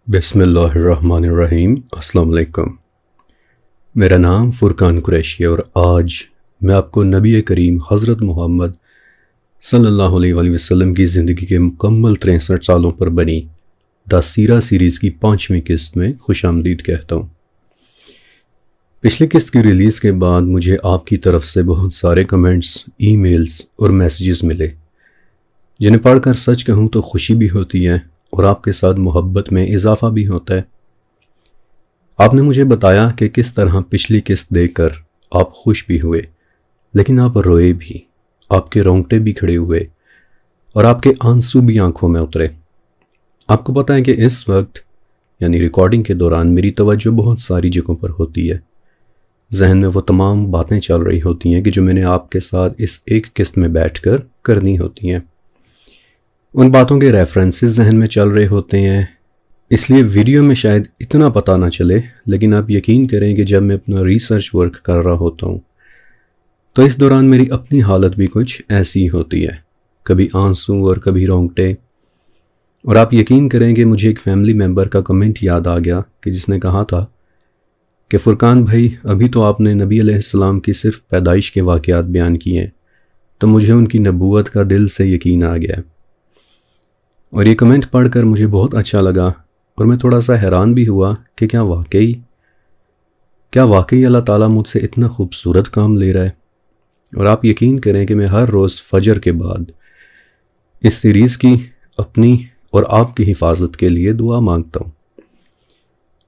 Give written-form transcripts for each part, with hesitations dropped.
بسم اللہ الرحمن الرحیم۔ السلام علیکم۔ میرا نام فرقان قریشی ہے اور آج میں آپ کو نبی کریم حضرت محمد صلی اللہ علیہ وآلہ وسلم کی زندگی کے مکمل 63 سالوں پر بنی دا سیرہ سیریز کی 5ویں قسط میں خوش آمدید کہتا ہوں۔ پچھلی قسط کی ریلیز کے بعد مجھے آپ کی طرف سے بہت سارے کمنٹس، ای میلز اور میسیجز ملے، جنہیں پڑھ کر سچ کہوں تو خوشی بھی ہوتی ہے اور آپ کے ساتھ محبت میں اضافہ بھی ہوتا ہے۔ آپ نے مجھے بتایا کہ کس طرح پچھلی قسط دیکھ کر آپ خوش بھی ہوئے، لیکن آپ روئے بھی، آپ کے رونگٹے بھی کھڑے ہوئے اور آپ کے آنسو بھی آنکھوں میں اترے۔ آپ کو پتہ ہے کہ اس وقت یعنی ریکارڈنگ کے دوران میری توجہ بہت ساری جگہوں پر ہوتی ہے۔ ذہن میں وہ تمام باتیں چل رہی ہوتی ہیں کہ جو میں نے آپ کے ساتھ اس ایک قسط میں بیٹھ کر کرنی ہوتی ہیں۔ ان باتوں کے ریفرنسز ذہن میں چل رہے ہوتے ہیں، اس لیے ویڈیو میں شاید اتنا پتہ نہ چلے، لیکن آپ یقین کریں کہ جب میں اپنا ریسرچ ورک کر رہا ہوتا ہوں تو اس دوران میری اپنی حالت بھی کچھ ایسی ہوتی ہے، کبھی آنسو اور کبھی رونگٹے۔ اور آپ یقین کریں کہ مجھے ایک فیملی ممبر کا کمنٹ یاد آ گیا کہ جس نے کہا تھا کہ فرقان بھائی، ابھی تو آپ نے نبی علیہ السلام کی صرف پیدائش کے واقعات بیان کیے ہیں، تو مجھے ان کی نبوت کا دل سے یقین آ گیا۔ اور یہ کمنٹ پڑھ کر مجھے بہت اچھا لگا اور میں تھوڑا سا حیران بھی ہوا کہ کیا واقعی اللہ تعالیٰ مجھ سے اتنا خوبصورت کام لے رہا ہے۔ اور آپ یقین کریں کہ میں ہر روز فجر کے بعد اس سیریز کی اپنی اور آپ کی حفاظت کے لیے دعا مانگتا ہوں۔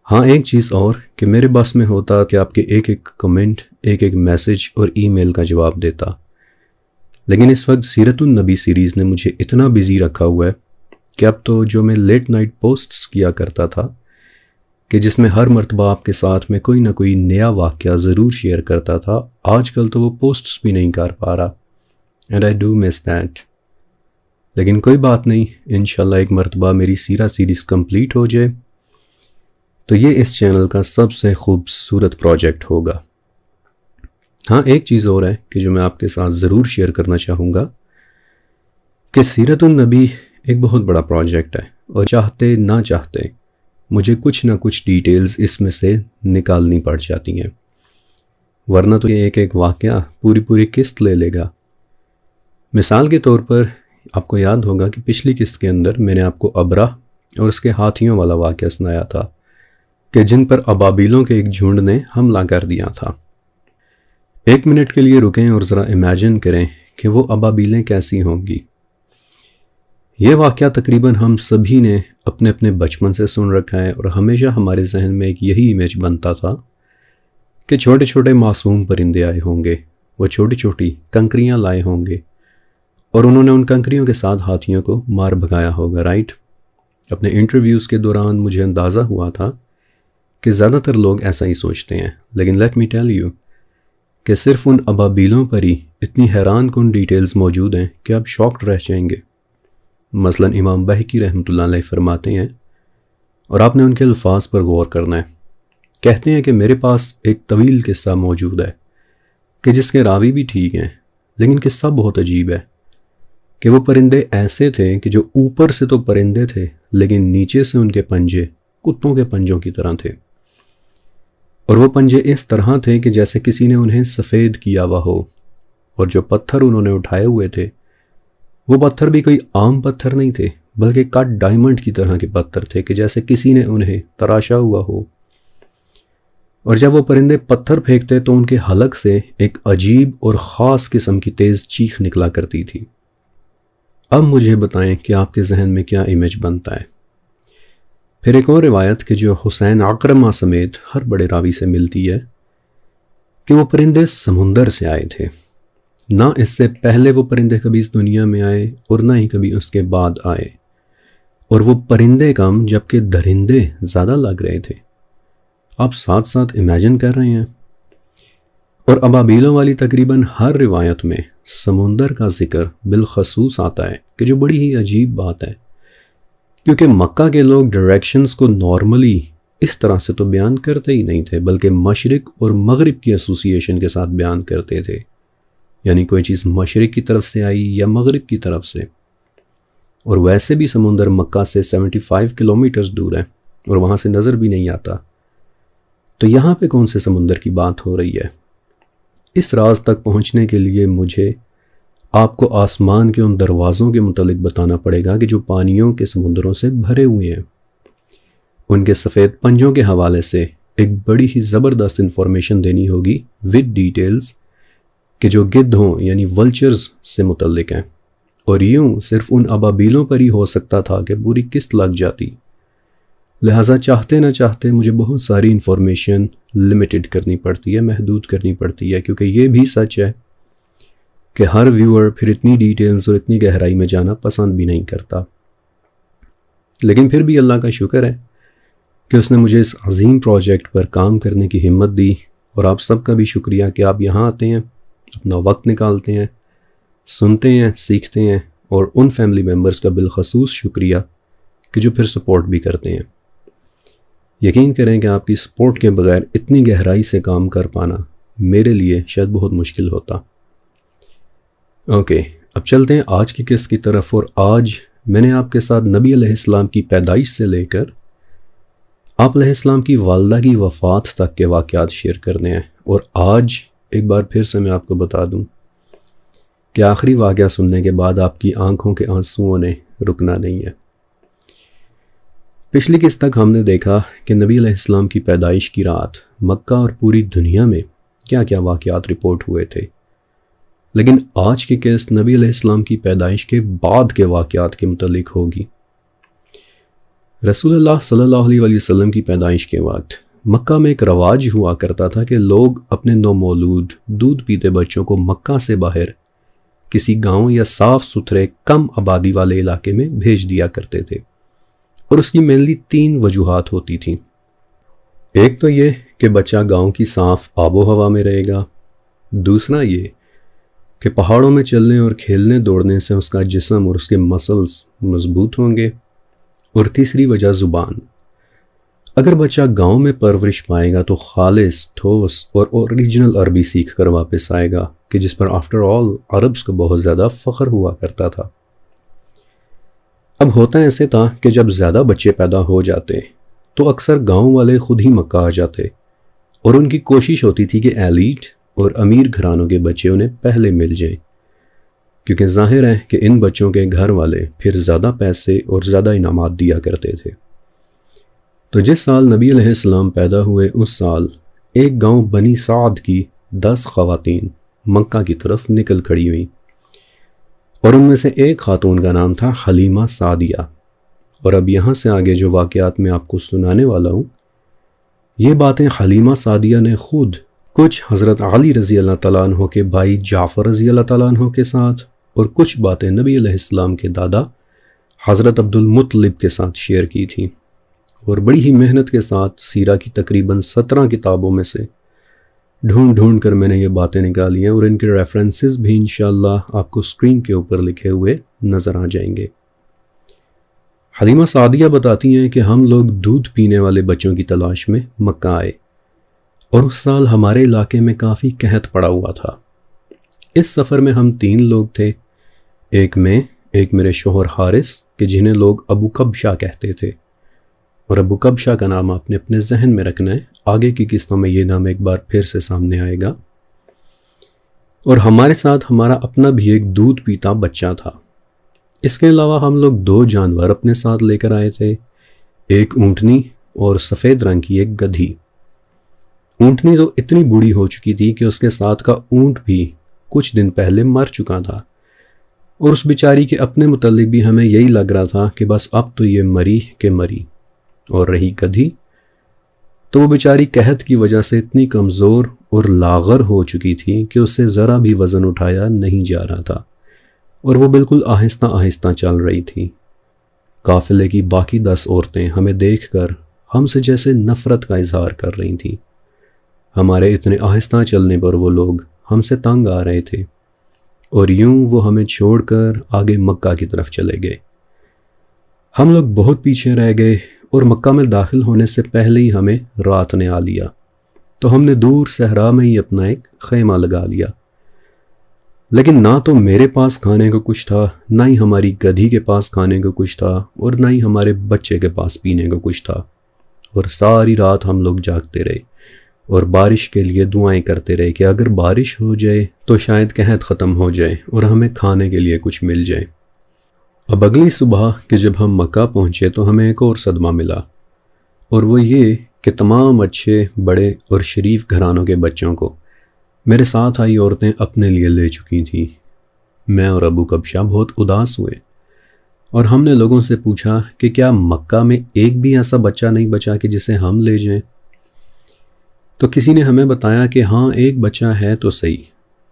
ہاں، ایک چیز اور کہ میرے بس میں ہوتا کہ آپ کے ایک ایک کمنٹ، ایک ایک میسج اور ای میل کا جواب دیتا، لیکن اس وقت سیرت النبی سیریز نے مجھے اتنا بزی رکھا ہوا ہے کہ اب تو جو میں لیٹ نائٹ پوسٹس کیا کرتا تھا کہ جس میں ہر مرتبہ آپ کے ساتھ میں کوئی نہ کوئی نیا واقعہ ضرور شیئر کرتا تھا، آج کل تو وہ پوسٹس بھی نہیں کر پا رہا، and I do miss that. لیکن کوئی بات نہیں، انشاءاللہ ایک مرتبہ میری سیرہ سیریز کمپلیٹ ہو جائے تو یہ اس چینل کا سب سے خوبصورت پروجیکٹ ہوگا۔ ہاں، ایک چیز اور ہے کہ جو میں آپ کے ساتھ ضرور شیئر کرنا چاہوں گا کہ سیرت النبی ایک بہت بڑا پروجیکٹ ہے اور چاہتے نہ چاہتے مجھے کچھ نہ کچھ ڈیٹیلز اس میں سے نکالنی پڑ جاتی ہیں، ورنہ تو یہ ایک ایک واقعہ پوری قسط لے لے گا۔ مثال کے طور پر آپ کو یاد ہوگا کہ پچھلی قسط کے اندر میں نے آپ کو ابرہ اور اس کے ہاتھیوں والا واقعہ سنایا تھا کہ جن پر ابابیلوں کے ایک جھنڈ نے حملہ کر دیا تھا۔ 1 منٹ کے لیے رکیں اور ذرا امیجن کریں کہ وہ ابابیلیں کیسی ہوں گی۔ یہ واقعہ تقریباً ہم سبھی نے اپنے اپنے بچپن سے سن رکھا ہے اور ہمیشہ ہمارے ذہن میں ایک یہی امیج بنتا تھا کہ چھوٹے چھوٹے معصوم پرندے آئے ہوں گے، وہ چھوٹی چھوٹی کنکریاں لائے ہوں گے اور انہوں نے ان کنکریوں کے ساتھ ہاتھیوں کو مار بھگایا ہوگا، رائٹ؟ اپنے انٹرویوز کے دوران مجھے اندازہ ہوا تھا کہ زیادہ تر لوگ ایسا ہی سوچتے ہیں، لیکن لیٹ می ٹیل یو کہ صرف ان ابابیلوں پر ہی اتنی حیران کن ڈیٹیلز موجود ہیں کہ آپ شاکڈ رہ جائیں گے۔ مثلا امام بہقی رحمۃ اللہ علیہ فرماتے ہیں، اور آپ نے ان کے الفاظ پر غور کرنا ہے، کہتے ہیں کہ میرے پاس ایک طویل قصہ موجود ہے کہ جس کے راوی بھی ٹھیک ہیں، لیکن قصہ بہت عجیب ہے کہ وہ پرندے ایسے تھے کہ جو اوپر سے تو پرندے تھے لیکن نیچے سے ان کے پنجے کتوں کے پنجوں کی طرح تھے، اور وہ پنجے اس طرح تھے کہ جیسے کسی نے انہیں سفید کیا ہوا ہو، اور جو پتھر انہوں نے اٹھائے ہوئے تھے وہ پتھر بھی کوئی عام پتھر نہیں تھے بلکہ کٹ ڈائمنڈ کی طرح کے پتھر تھے کہ جیسے کسی نے انہیں تراشا ہوا ہو۔ اور جب وہ پرندے پتھر پھینکتے تو ان کے حلق سے ایک عجیب اور خاص قسم کی تیز چیخ نکلا کرتی تھی۔ اب مجھے بتائیں کہ آپ کے ذہن میں کیا امیج بنتا ہے؟ پھر ایک اور روایت کہ جو حسین عکرمہ سمیت ہر بڑے راوی سے ملتی ہے کہ وہ پرندے سمندر سے آئے تھے، نہ اس سے پہلے وہ پرندے کبھی اس دنیا میں آئے اور نہ ہی کبھی اس کے بعد آئے، اور وہ پرندے کم جبکہ درندے زیادہ لگ رہے تھے۔ آپ ساتھ ساتھ امیجن کر رہے ہیں؟ اور ابابیلوں والی تقریباً ہر روایت میں سمندر کا ذکر بالخصوص آتا ہے کہ جو بڑی ہی عجیب بات ہے، کیونکہ مکہ کے لوگ ڈائریکشنز کو نارملی اس طرح سے تو بیان کرتے ہی نہیں تھے بلکہ مشرق اور مغرب کی ایسوسییشن کے ساتھ بیان کرتے تھے، یعنی کوئی چیز مشرق کی طرف سے آئی یا مغرب کی طرف سے۔ اور ویسے بھی سمندر مکہ سے 75 کلومیٹرز دور ہے، اور وہاں سے نظر بھی نہیں آتا، تو یہاں پہ کون سے سمندر کی بات ہو رہی ہے؟ اس راز تک پہنچنے کے لیے مجھے آپ کو آسمان کے ان دروازوں کے متعلق بتانا پڑے گا کہ جو پانیوں کے سمندروں سے بھرے ہوئے ہیں۔ ان کے سفید پنجوں کے حوالے سے ایک بڑی ہی زبردست انفارمیشن دینی ہوگی ود ڈیٹیلز، کہ جو گدھوں یعنی ولچرز سے متعلق ہیں، اور یوں صرف ان ابابیلوں پر ہی ہو سکتا تھا کہ پوری قسط لگ جاتی۔ لہٰذا چاہتے نہ چاہتے مجھے بہت ساری انفارمیشن لمیٹڈ کرنی پڑتی ہے، محدود کرنی پڑتی ہے، کیونکہ یہ بھی سچ ہے کہ ہر ویور پھر اتنی ڈیٹیلز اور اتنی گہرائی میں جانا پسند بھی نہیں کرتا۔ لیکن پھر بھی اللہ کا شکر ہے کہ اس نے مجھے اس عظیم پروجیکٹ پر کام کرنے کی ہمت دی، اور آپ سب کا بھی شکریہ کہ آپ یہاں آتے ہیں، اپنا وقت نکالتے ہیں، سنتے ہیں، سیکھتے ہیں، اور ان فیملی ممبرز کا بالخصوص شکریہ کہ جو پھر سپورٹ بھی کرتے ہیں۔ یقین کریں کہ آپ کی سپورٹ کے بغیر اتنی گہرائی سے کام کر پانا میرے لیے شاید بہت مشکل ہوتا۔ اوکے، اب چلتے ہیں آج کی قصے کی طرف، اور آج میں نے آپ کے ساتھ نبی علیہ السلام کی پیدائش سے لے کر آپ علیہ السلام کی والدہ کی وفات تک کے واقعات شیئر کرنے ہیں۔ اور آج ایک بار پھر سے میں آپ کو بتا دوں کہ آخری واقعہ سننے کے بعد آپ کی آنکھوں کے آنسوؤں نے رکنا نہیں ہے۔ پچھلی قسط تک ہم نے دیکھا کہ نبی علیہ السلام کی پیدائش کی رات مکہ اور پوری دنیا میں کیا کیا واقعات رپورٹ ہوئے تھے، لیکن آج کی قسط نبی علیہ السلام کی پیدائش کے بعد کے واقعات کے متعلق ہوگی۔ رسول اللہ صلی اللہ علیہ وسلم کی پیدائش کے وقت مکہ میں ایک رواج ہوا کرتا تھا کہ لوگ اپنے نومولود دودھ پیتے بچوں کو مکہ سے باہر کسی گاؤں یا صاف ستھرے کم آبادی والے علاقے میں بھیج دیا کرتے تھے، اور اس کی مینلی 3 وجوہات ہوتی تھیں۔ ایک تو یہ کہ بچہ گاؤں کی صاف آب و ہوا میں رہے گا، دوسرا یہ کہ پہاڑوں میں چلنے اور کھیلنے دوڑنے سے اس کا جسم اور اس کے مسلز مضبوط ہوں گے، اور تیسری وجہ زبان۔ اگر بچہ گاؤں میں پرورش پائے گا تو خالص، ٹھوس اور اوریجنل عربی سیکھ کر واپس آئے گا، کہ جس پر آفٹر آل عربز کو بہت زیادہ فخر ہوا کرتا تھا۔ اب ہوتا ایسے تھا کہ جب زیادہ بچے پیدا ہو جاتے تو اکثر گاؤں والے خود ہی مکہ آ جاتے، اور ان کی کوشش ہوتی تھی کہ ایلیٹ اور امیر گھرانوں کے بچے انہیں پہلے مل جائیں، کیونکہ ظاہر ہے کہ ان بچوں کے گھر والے پھر زیادہ پیسے اور زیادہ انعامات دیا کرتے تھے۔ تو جس سال نبی علیہ السلام پیدا ہوئے اس سال ایک گاؤں بنی سعد کی 10 خواتین مکہ کی طرف نکل کھڑی ہوئیں، اور ان میں سے ایک خاتون کا نام تھا حلیمہ سعدیہ۔ اور اب یہاں سے آگے جو واقعات میں آپ کو سنانے والا ہوں، یہ باتیں حلیمہ سعدیہ نے خود کچھ حضرت علی رضی اللہ تعالیٰ عنہ کے بھائی جعفر رضی اللہ تعالیٰ عنہ کے ساتھ، اور کچھ باتیں نبی علیہ السلام کے دادا حضرت عبد المطلب کے ساتھ شیئر کی تھیں، اور بڑی ہی محنت کے ساتھ سیرہ کی تقریباً 17 کتابوں میں سے ڈھونڈ ڈھونڈ کر میں نے یہ باتیں نکالی ہیں، اور ان کے ریفرنسز بھی انشاءاللہ آپ کو سکرین کے اوپر لکھے ہوئے نظر آ جائیں گے۔ حلیمہ سعدیہ بتاتی ہیں کہ ہم لوگ دودھ پینے والے بچوں کی تلاش میں مکہ آئے، اور اس سال ہمارے علاقے میں کافی قحط پڑا ہوا تھا۔ اس سفر میں ہم 3 لوگ تھے، ایک میں، ایک میرے شوہر حارث کہ جنہیں لوگ ابو کبشہ کہتے تھے، اور ابو کبشہ کا نام آپ نے اپنے ذہن میں رکھنا ہے، آگے کی قسطوں میں یہ نام ایک بار پھر سے سامنے آئے گا۔ اور ہمارے ساتھ ہمارا اپنا بھی ایک دودھ پیتا بچہ تھا۔ اس کے علاوہ ہم لوگ 2 جانور اپنے ساتھ لے کر آئے تھے، ایک اونٹنی اور سفید رنگ کی ایک گدھی۔ اونٹنی تو اتنی بوڑھی ہو چکی تھی کہ اس کے ساتھ کا اونٹ بھی کچھ دن پہلے مر چکا تھا، اور اس بیچاری کے اپنے متعلق بھی ہمیں یہی لگ رہا تھا کہ بس اب تو یہ مری کہ مری۔ اور رہی گدھی، تو وہ بیچاری قحط کی وجہ سے اتنی کمزور اور لاغر ہو چکی تھی کہ اس سے ذرا بھی وزن اٹھایا نہیں جا رہا تھا، اور وہ بالکل آہستہ آہستہ چل رہی تھی۔ قافلے کی باقی 10 عورتیں ہمیں دیکھ کر ہم سے جیسے نفرت کا اظہار کر رہی تھیں۔ ہمارے اتنے آہستہ چلنے پر وہ لوگ ہم سے تنگ آ رہے تھے، اور یوں وہ ہمیں چھوڑ کر آگے مکہ کی طرف چلے گئے۔ ہم لوگ بہت پیچھے رہ گئے، اور مکہ میں داخل ہونے سے پہلے ہی ہمیں رات نے آ لیا، تو ہم نے دور صحرا میں ہی اپنا ایک خیمہ لگا لیا۔ لیکن نہ تو میرے پاس کھانے کو کچھ تھا، نہ ہی ہماری گدھی کے پاس کھانے کو کچھ تھا، اور نہ ہی ہمارے بچے کے پاس پینے کو کچھ تھا۔ اور ساری رات ہم لوگ جاگتے رہے اور بارش کے لیے دعائیں کرتے رہے کہ اگر بارش ہو جائے تو شاید قحط ختم ہو جائے اور ہمیں کھانے کے لیے کچھ مل جائے۔ اب اگلی صبح کہ جب ہم مکہ پہنچے تو ہمیں ایک اور صدمہ ملا، اور وہ یہ کہ تمام اچھے بڑے اور شریف گھرانوں کے بچوں کو میرے ساتھ آئی عورتیں اپنے لیے لے چکی تھیں۔ میں اور ابو کبشہ بہت اداس ہوئے اور ہم نے لوگوں سے پوچھا کہ کیا مکہ میں ایک بھی ایسا بچہ نہیں بچا کہ جسے ہم لے جائیں؟ تو کسی نے ہمیں بتایا کہ ہاں ایک بچہ ہے تو صحیح،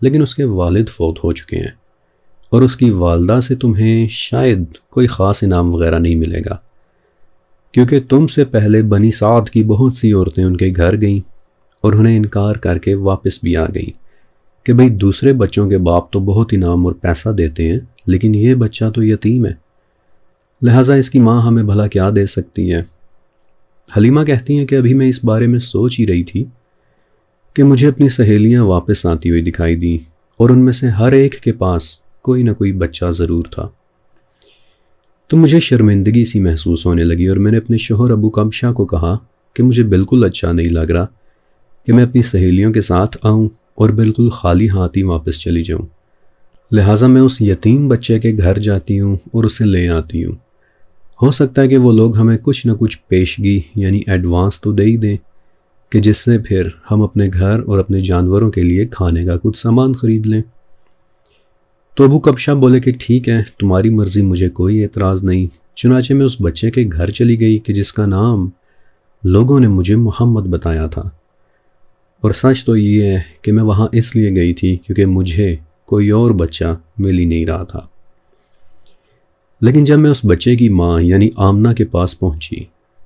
لیکن اس کے والد فوت ہو چکے ہیں اور اس کی والدہ سے تمہیں شاید کوئی خاص انعام وغیرہ نہیں ملے گا، کیونکہ تم سے پہلے بنی سعد کی بہت سی عورتیں ان کے گھر گئیں اور انہیں انکار کر کے واپس بھی آ گئیں کہ بھئی دوسرے بچوں کے باپ تو بہت انعام اور پیسہ دیتے ہیں، لیکن یہ بچہ تو یتیم ہے، لہٰذا اس کی ماں ہمیں بھلا کیا دے سکتی ہے۔ حلیمہ کہتی ہیں کہ ابھی میں اس بارے میں سوچ ہی رہی تھی کہ مجھے اپنی سہیلیاں واپس آتی ہوئی دکھائی دیں اور ان میں سے ہر ایک کے پاس کوئی نہ کوئی بچہ ضرور تھا۔ تو مجھے شرمندگی سی محسوس ہونے لگی اور میں نے اپنے شوہر ابو کبشہ کو کہا کہ مجھے بالکل اچھا نہیں لگ رہا کہ میں اپنی سہیلیوں کے ساتھ آؤں اور بالکل خالی ہاتھ ہی واپس چلی جاؤں، لہٰذا میں اس یتیم بچے کے گھر جاتی ہوں اور اسے لے آتی ہوں۔ ہو سکتا ہے کہ وہ لوگ ہمیں کچھ نہ کچھ پیشگی یعنی ایڈوانس تو دے ہی دیں کہ جس سے پھر ہم اپنے گھر اور اپنے جانوروں کے لیے کھانے کا کچھ سامان خرید لیں۔ تو ابو کبشہ بولے کہ ٹھیک ہے، تمہاری مرضی، مجھے کوئی اعتراض نہیں۔ چنانچہ میں اس بچے کے گھر چلی گئی کہ جس کا نام لوگوں نے مجھے محمد بتایا تھا، اور سچ تو یہ ہے کہ میں وہاں اس لیے گئی تھی کیونکہ مجھے کوئی اور بچہ مل ہی نہیں رہا تھا۔ لیکن جب میں اس بچے کی ماں یعنی آمنہ کے پاس پہنچی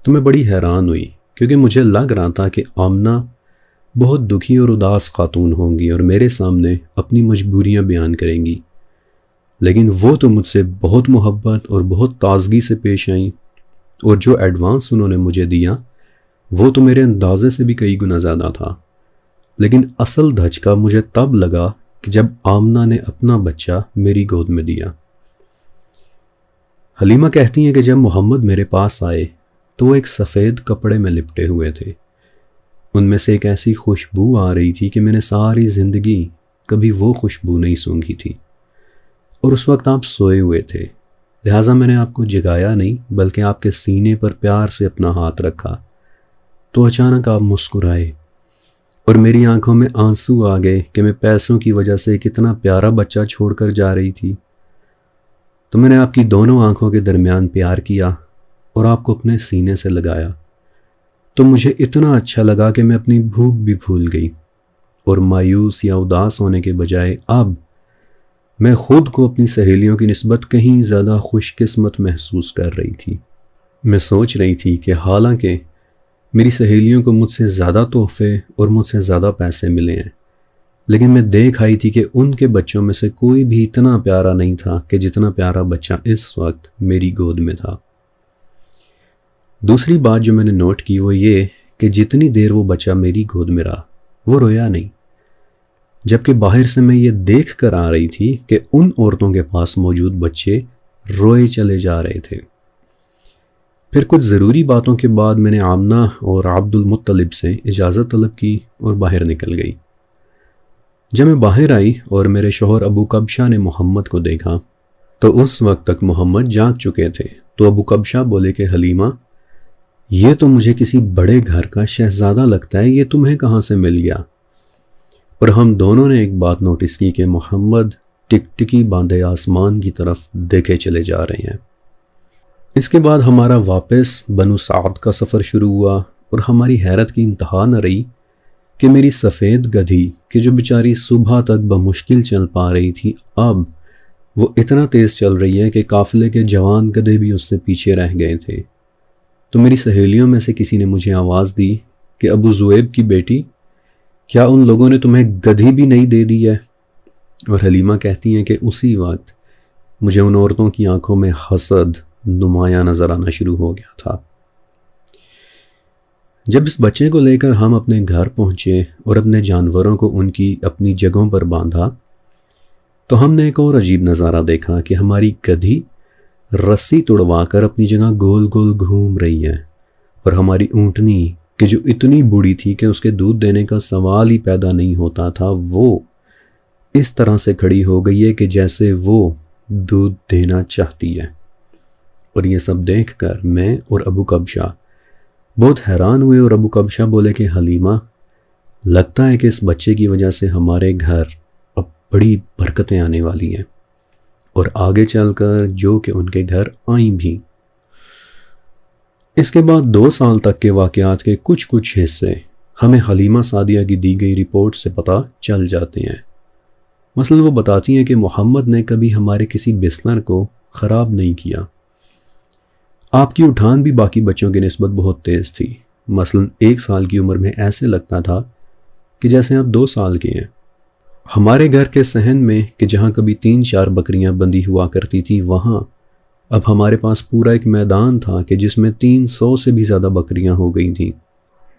تو میں بڑی حیران ہوئی، کیونکہ مجھے لگ رہا تھا کہ آمنہ بہت دکھی اور اداس خاتون ہوں گی اور میرے سامنے اپنی مجبوریاں بیان کریں گی، لیکن وہ تو مجھ سے بہت محبت اور بہت تازگی سے پیش آئیں، اور جو ایڈوانس انہوں نے مجھے دیا وہ تو میرے اندازے سے بھی کئی گنا زیادہ تھا۔ لیکن اصل دھچکا مجھے تب لگا کہ جب آمنہ نے اپنا بچہ میری گود میں دیا۔ حلیمہ کہتی ہیں کہ جب محمد میرے پاس آئے تو وہ ایک سفید کپڑے میں لپٹے ہوئے تھے، ان میں سے ایک ایسی خوشبو آ رہی تھی کہ میں نے ساری زندگی کبھی وہ خوشبو نہیں سونگھی تھی، اور اس وقت آپ سوئے ہوئے تھے، لہٰذا میں نے آپ کو جگایا نہیں بلکہ آپ کے سینے پر پیار سے اپنا ہاتھ رکھا تو اچانک آپ مسکرائے اور میری آنکھوں میں آنسو آ گئے کہ میں پیسوں کی وجہ سے کتنا پیارا بچہ چھوڑ کر جا رہی تھی۔ تو میں نے آپ کی دونوں آنکھوں کے درمیان پیار کیا اور آپ کو اپنے سینے سے لگایا، تو مجھے اتنا اچھا لگا کہ میں اپنی بھوک بھی بھول گئی، اور مایوس یا اداس ہونے کے بجائے اب میں خود کو اپنی سہیلیوں کی نسبت کہیں زیادہ خوش قسمت محسوس کر رہی تھی۔ میں سوچ رہی تھی کہ حالانکہ میری سہیلیوں کو مجھ سے زیادہ تحفے اور مجھ سے زیادہ پیسے ملے ہیں، لیکن میں دیکھ آئی تھی کہ ان کے بچوں میں سے کوئی بھی اتنا پیارا نہیں تھا کہ جتنا پیارا بچہ اس وقت میری گود میں تھا۔ دوسری بات جو میں نے نوٹ کی وہ یہ کہ جتنی دیر وہ بچہ میری گود میں رہا وہ رویا نہیں، جبکہ باہر سے میں یہ دیکھ کر آ رہی تھی کہ ان عورتوں کے پاس موجود بچے روئے چلے جا رہے تھے۔ پھر کچھ ضروری باتوں کے بعد میں نے آمنہ اور عبد المطلب سے اجازت طلب کی اور باہر نکل گئی۔ جب میں باہر آئی اور میرے شوہر ابو کبشہ نے محمد کو دیکھا تو اس وقت تک محمد جاگ چکے تھے، تو ابو کبشہ بولے کہ حلیمہ، یہ تو مجھے کسی بڑے گھر کا شہزادہ لگتا ہے، یہ تمہیں کہاں سے مل گیا؟ اور ہم دونوں نے ایک بات نوٹس کی کہ محمد ٹکٹکی باندھے آسمان کی طرف دیکھے چلے جا رہے ہیں۔ اس کے بعد ہمارا واپس بنو سعد کا سفر شروع ہوا، اور ہماری حیرت کی انتہا نہ رہی کہ میری سفید گدھی کہ جو بیچاری صبح تک بمشکل چل پا رہی تھی، اب وہ اتنا تیز چل رہی ہے کہ قافلے کے جوان گدھے بھی اس سے پیچھے رہ گئے تھے۔ تو میری سہیلیوں میں سے کسی نے مجھے آواز دی کہ ابو زویب کی بیٹی، کیا ان لوگوں نے تمہیں گدھی بھی نہیں دے دی ہے؟ اور حلیمہ کہتی ہیں کہ اسی وقت مجھے ان عورتوں کی آنکھوں میں حسد نمایاں نظر آنا شروع ہو گیا تھا۔ جب اس بچے کو لے کر ہم اپنے گھر پہنچے اور اپنے جانوروں کو ان کی اپنی جگہوں پر باندھا تو ہم نے ایک اور عجیب نظارہ دیکھا کہ ہماری گدھی رسی توڑوا کر اپنی جگہ گول گول گھوم رہی ہے اور ہماری اونٹنی کہ جو اتنی بوڑھی تھی کہ اس کے دودھ دینے کا سوال ہی پیدا نہیں ہوتا تھا، وہ اس طرح سے کھڑی ہو گئی ہے کہ جیسے وہ دودھ دینا چاہتی ہے۔ اور یہ سب دیکھ کر میں اور ابو کبشہ بہت حیران ہوئے، اور ابو کبشہ بولے کہ حلیمہ، لگتا ہے کہ اس بچے کی وجہ سے ہمارے گھر اب بڑی برکتیں آنے والی ہیں، اور آگے چل کر جو کہ ان کے گھر آئیں بھی۔ اس کے بعد 2 سال تک کے واقعات کے کچھ حصے ہمیں حلیمہ سعدیہ کی دی گئی رپورٹ سے پتہ چل جاتے ہیں۔ مثلا وہ بتاتی ہیں کہ محمد نے کبھی ہمارے کسی بستر کو خراب نہیں کیا۔ آپ کی اٹھان بھی باقی بچوں کی نسبت بہت تیز تھی۔ مثلا 1 سال کی عمر میں ایسے لگتا تھا کہ جیسے آپ 2 سال کے ہیں۔ ہمارے گھر کے صحن میں کہ جہاں کبھی 3-4 بکریاں بندھی ہوا کرتی تھی، وہاں اب ہمارے پاس پورا ایک میدان تھا کہ جس میں 300 سے بھی زیادہ بکریاں ہو گئی تھیں۔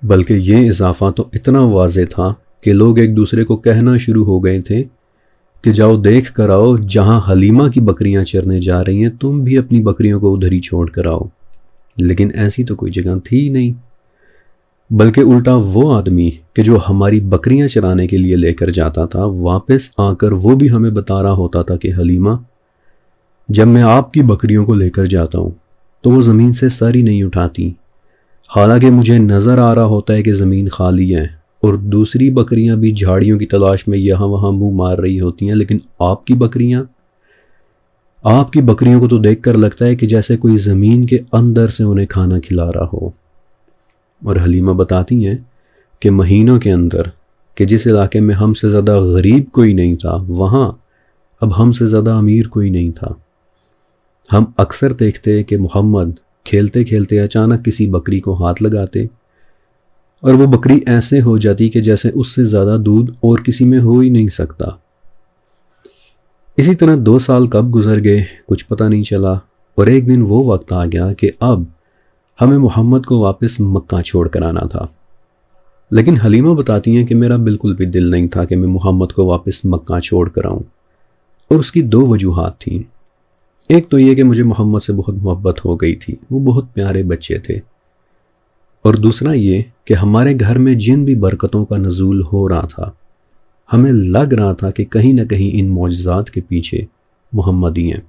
بلکہ یہ اضافہ تو اتنا واضح تھا کہ لوگ ایک دوسرے کو کہنا شروع ہو گئے تھے کہ جاؤ دیکھ کر آؤ، جہاں حلیمہ کی بکریاں چرنے جا رہی ہیں تم بھی اپنی بکریوں کو ادھر ہی چھوڑ کر آؤ۔ لیکن ایسی تو کوئی جگہ تھی نہیں، بلکہ الٹا وہ آدمی کہ جو ہماری بکریاں چرانے کے لیے لے کر جاتا تھا، واپس آ کر وہ بھی ہمیں بتا رہا ہوتا تھا کہ حلیمہ، جب میں آپ کی بکریوں کو لے کر جاتا ہوں تو وہ زمین سے سر ہی نہیں اٹھاتی، حالانکہ مجھے نظر آ رہا ہوتا ہے کہ زمین خالی ہے، اور دوسری بکریاں بھی جھاڑیوں کی تلاش میں یہاں وہاں منہ مار رہی ہوتی ہیں، لیکن آپ کی بکریوں کو تو دیکھ کر لگتا ہے کہ جیسے کوئی زمین کے اندر سے انہیں کھانا کھلا رہا ہو۔ اور حلیمہ بتاتی ہیں کہ مہینوں کے اندر کہ جس علاقے میں ہم سے زیادہ غریب کوئی نہیں تھا، وہاں اب ہم سے زیادہ امیر کوئی نہیں تھا۔ ہم اکثر دیکھتے کہ محمد کھیلتے کھیلتے اچانک کسی بکری کو ہاتھ لگاتے، اور وہ بکری ایسے ہو جاتی کہ جیسے اس سے زیادہ دودھ اور کسی میں ہو ہی نہیں سکتا۔ اسی طرح 2 سال کب گزر گئے کچھ پتہ نہیں چلا، اور ایک دن وہ وقت آ گیا کہ اب ہمیں محمد کو واپس مکہ چھوڑ کر آنا تھا۔ لیکن حلیمہ بتاتی ہیں کہ میرا بالکل بھی دل نہیں تھا کہ میں محمد کو واپس مکہ چھوڑ کر آؤں، اور اس کی 2 وجوہات تھیں۔ ایک تو یہ کہ مجھے محمد سے بہت محبت ہو گئی تھی، وہ بہت پیارے بچے تھے، اور دوسرا یہ کہ ہمارے گھر میں جن بھی برکتوں کا نزول ہو رہا تھا، ہمیں لگ رہا تھا کہ کہیں نہ کہیں ان معجزات کے پیچھے محمد ہی ہیں۔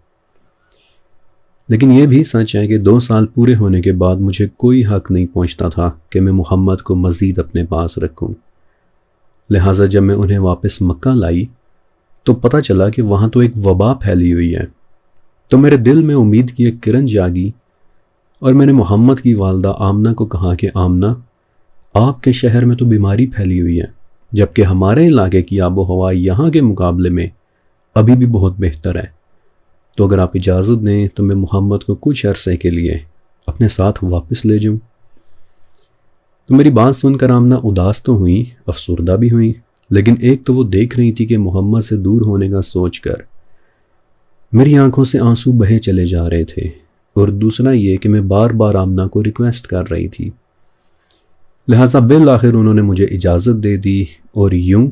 لیکن یہ بھی سچ ہے کہ 2 سال پورے ہونے کے بعد مجھے کوئی حق نہیں پہنچتا تھا کہ میں محمد کو مزید اپنے پاس رکھوں۔ لہٰذا جب میں انہیں واپس مکہ لائی تو پتہ چلا کہ وہاں تو ایک وبا پھیلی ہوئی ہے، تو میرے دل میں امید کی ایک کرن جاگی، اور میں نے محمد کی والدہ آمنہ کو کہا کہ آمنہ، آپ کے شہر میں تو بیماری پھیلی ہوئی ہے، جبکہ ہمارے علاقے کی آب و ہوا یہاں کے مقابلے میں ابھی بھی بہت بہتر ہے، تو اگر آپ اجازت دیں تو میں محمد کو کچھ عرصے کے لیے اپنے ساتھ واپس لے جاؤں۔ تو میری بات سن کر آمنہ اداس تو ہوئی، افسردہ بھی ہوئی، لیکن ایک تو وہ دیکھ رہی تھی کہ محمد سے دور ہونے کا سوچ کر میری آنکھوں سے آنسو بہے چلے جا رہے تھے، اور دوسرا یہ کہ میں بار بار آمنہ کو ریکویسٹ کر رہی تھی۔ لہٰذا بالآخر انہوں نے مجھے اجازت دے دی، اور یوں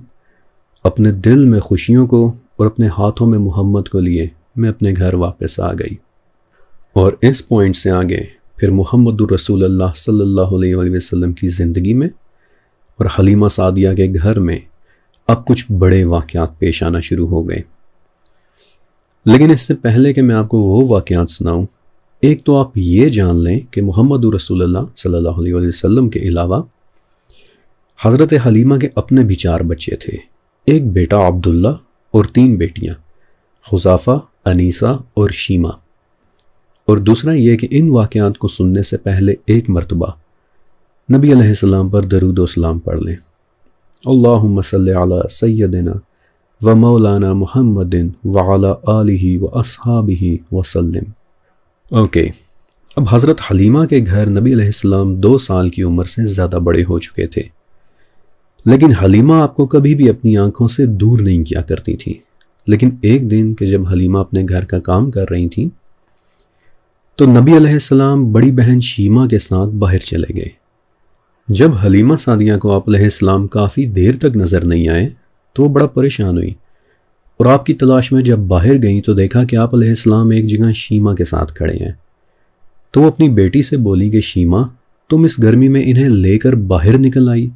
اپنے دل میں خوشیوں کو اور اپنے ہاتھوں میں محمد کو لیے میں اپنے گھر واپس آ گئی۔ اور اس پوائنٹ سے آگے پھر محمد الرسول اللہ صلی اللہ علیہ وآلہ وسلم کی زندگی میں اور حلیمہ سعدیہ کے گھر میں اب کچھ بڑے واقعات پیش آنا شروع ہو گئے۔ لیکن اس سے پہلے کہ میں آپ کو وہ واقعات سناؤں، ایک تو آپ یہ جان لیں کہ محمد رسول اللہ صلی اللہ علیہ وسلم کے علاوہ حضرت حلیمہ کے اپنے بھی 4 بچے تھے، ایک بیٹا عبداللہ اور 3 بیٹیاں، خزافہ، انیسہ اور شیمہ۔ اور دوسرا یہ کہ ان واقعات کو سننے سے پہلے ایک مرتبہ نبی علیہ السلام پر درود و سلام پڑھ لیں۔ اللہم صلی علی سیدنا و مولانا محمد وعلی آلہ و اصحابہ وسلم۔ اوکے، اب حضرت حلیمہ کے گھر نبی علیہ السلام 2 سال کی عمر سے زیادہ بڑے ہو چکے تھے، لیکن حلیمہ آپ کو کبھی بھی اپنی آنکھوں سے دور نہیں کیا کرتی تھی۔ لیکن ایک دن کہ جب حلیمہ اپنے گھر کا کام کر رہی تھیں تو نبی علیہ السلام بڑی بہن شیمہ کے ساتھ باہر چلے گئے۔ جب حلیمہ سعدیہ کو آپ علیہ السلام کافی دیر تک نظر نہیں آئے تو وہ بڑا پریشان ہوئی، اور آپ کی تلاش میں جب باہر گئیں تو دیکھا کہ آپ علیہ السلام ایک جگہ شیمہ کے ساتھ کھڑے ہیں۔ تو وہ اپنی بیٹی سے بولی کہ شیمہ، تم اس گرمی میں انہیں لے کر باہر نکل آئی؟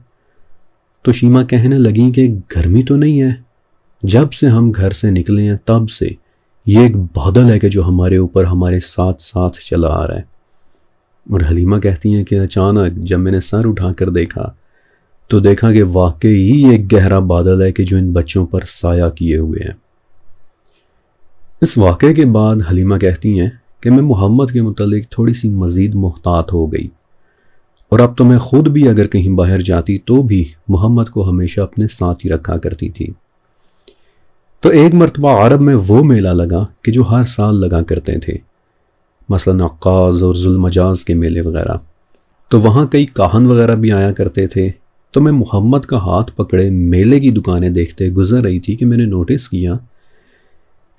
تو شیما کہنے لگیں کہ گرمی تو نہیں ہے، جب سے ہم گھر سے نکلے ہیں تب سے یہ ایک بادل ہے کہ جو ہمارے اوپر ہمارے ساتھ ساتھ چلا آ رہا ہے۔ اور حلیمہ کہتی ہیں کہ اچانک جب میں نے سر اٹھا کر دیکھا تو دیکھا کہ واقعی ایک گہرا بادل ہے کہ جو ان بچوں پر سایہ کیے ہوئے ہیں۔ اس واقعے کے بعد حلیمہ کہتی ہیں کہ میں محمد کے متعلق تھوڑی سی مزید محتاط ہو گئی، اور اب تو میں خود بھی اگر کہیں باہر جاتی تو بھی محمد کو ہمیشہ اپنے ساتھ ہی رکھا کرتی تھی۔ تو ایک مرتبہ عرب میں وہ میلہ لگا کہ جو ہر سال لگا کرتے تھے، مثلا عکاظ اور ذوالمجاز کے میلے وغیرہ۔ تو وہاں کئی کاہن وغیرہ بھی آیا کرتے تھے۔ تو میں محمد کا ہاتھ پکڑے میلے کی دکانیں دیکھتے گزر رہی تھی کہ میں نے نوٹس کیا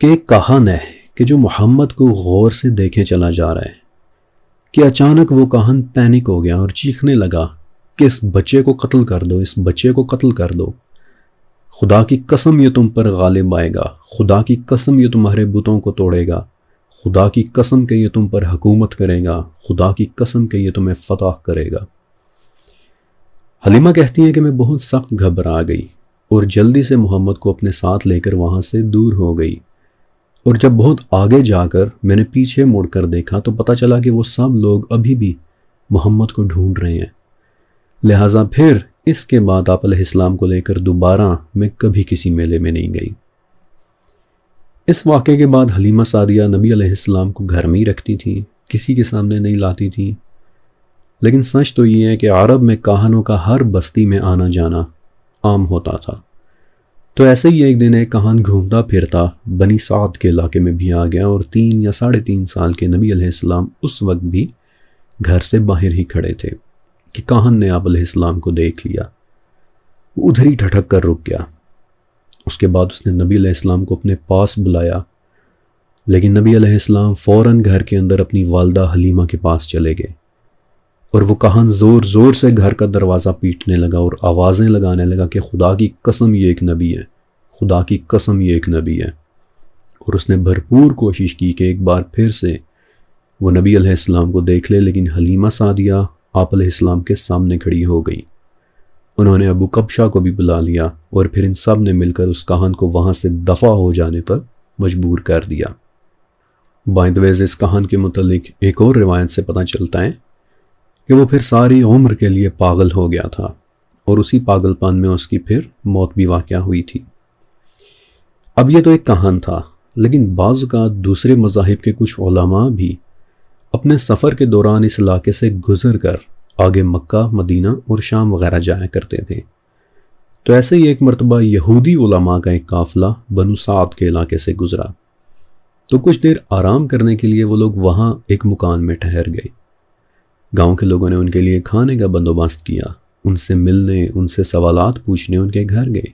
کہ ایک کاہن ہے کہ جو محمد کو غور سے دیکھے چلا جا رہا ہے کہ اچانک وہ کاہن پینک ہو گیا اور چیخنے لگا کہ اس بچے کو قتل کر دو، اس بچے کو قتل کر دو، خدا کی قسم یہ تم پر غالب آئے گا، خدا کی قسم یہ تمہارے بتوں کو توڑے گا، خدا کی قسم کہ یہ تم پر حکومت کرے گا، خدا کی قسم کہ یہ تمہیں فتح کرے گا۔ حلیمہ کہتی ہیں کہ میں بہت سخت گھبرا گئی اور جلدی سے محمد کو اپنے ساتھ لے کر وہاں سے دور ہو گئی، اور جب بہت آگے جا کر میں نے پیچھے مڑ کر دیکھا تو پتہ چلا کہ وہ سب لوگ ابھی بھی محمد کو ڈھونڈ رہے ہیں۔ لہٰذا پھر اس کے بعد آپ علیہ السلام کو لے کر دوبارہ میں کبھی کسی میلے میں نہیں گئی۔ اس واقعے کے بعد حلیمہ سعدیہ نبی علیہ السلام کو گھر میں ہی رکھتی تھی، کسی کے سامنے نہیں لاتی تھی۔ لیکن سچ تو یہ ہے کہ عرب میں کاہنوں کا ہر بستی میں آنا جانا عام ہوتا تھا۔ تو ایسے ہی ایک دن ایک کاہن گھومتا پھرتا بنی سعد کے علاقے میں بھی آ گیا، اور 3 یا 3.5 سال کے نبی علیہ السلام اس وقت بھی گھر سے باہر ہی کھڑے تھے کہ کاہن نے آپ علیہ السلام کو دیکھ لیا۔ وہ ادھر ہی ٹھٹک کر رک گیا۔ اس کے بعد اس نے نبی علیہ السلام کو اپنے پاس بلایا، لیکن نبی علیہ السلام فوراً گھر کے اندر اپنی والدہ حلیمہ کے پاس چلے گئے، اور وہ کاہن زور زور سے گھر کا دروازہ پیٹنے لگا اور آوازیں لگانے لگا کہ خدا کی قسم یہ ایک نبی ہے، خدا کی قسم یہ ایک نبی ہے۔ اور اس نے بھرپور کوشش کی کہ ایک بار پھر سے وہ نبی علیہ السلام کو دیکھ لے، لیکن حلیمہ سعدیہ آپ علیہ السلام کے سامنے کھڑی ہو گئی۔ انہوں نے ابو کبشہ کو بھی بلا لیا، اور پھر ان سب نے مل کر اس کاہن کو وہاں سے دفع ہو جانے پر مجبور کر دیا۔ بائی دا وے اس کاہن کے متعلق ایک اور روایت سے پتہ چلتا ہے کہ وہ پھر ساری عمر کے لیے پاگل ہو گیا تھا، اور اسی پاگل پن میں اس کی پھر موت بھی واقع ہوئی تھی۔ اب یہ تو ایک کہان تھا، لیکن بعض اوقات دوسرے مذاہب کے کچھ علماء بھی اپنے سفر کے دوران اس علاقے سے گزر کر آگے مکہ، مدینہ اور شام وغیرہ جایا کرتے تھے۔ تو ایسے ہی ایک مرتبہ یہودی علماء کا ایک قافلہ بنو سعد کے علاقے سے گزرا، تو کچھ دیر آرام کرنے کے لیے وہ لوگ وہاں ایک مکان میں ٹھہر گئے۔ گاؤں کے لوگوں نے ان کے لیے کھانے کا بندوبست کیا، ان سے ملنے، ان سے سوالات پوچھنے ان کے گھر گئے،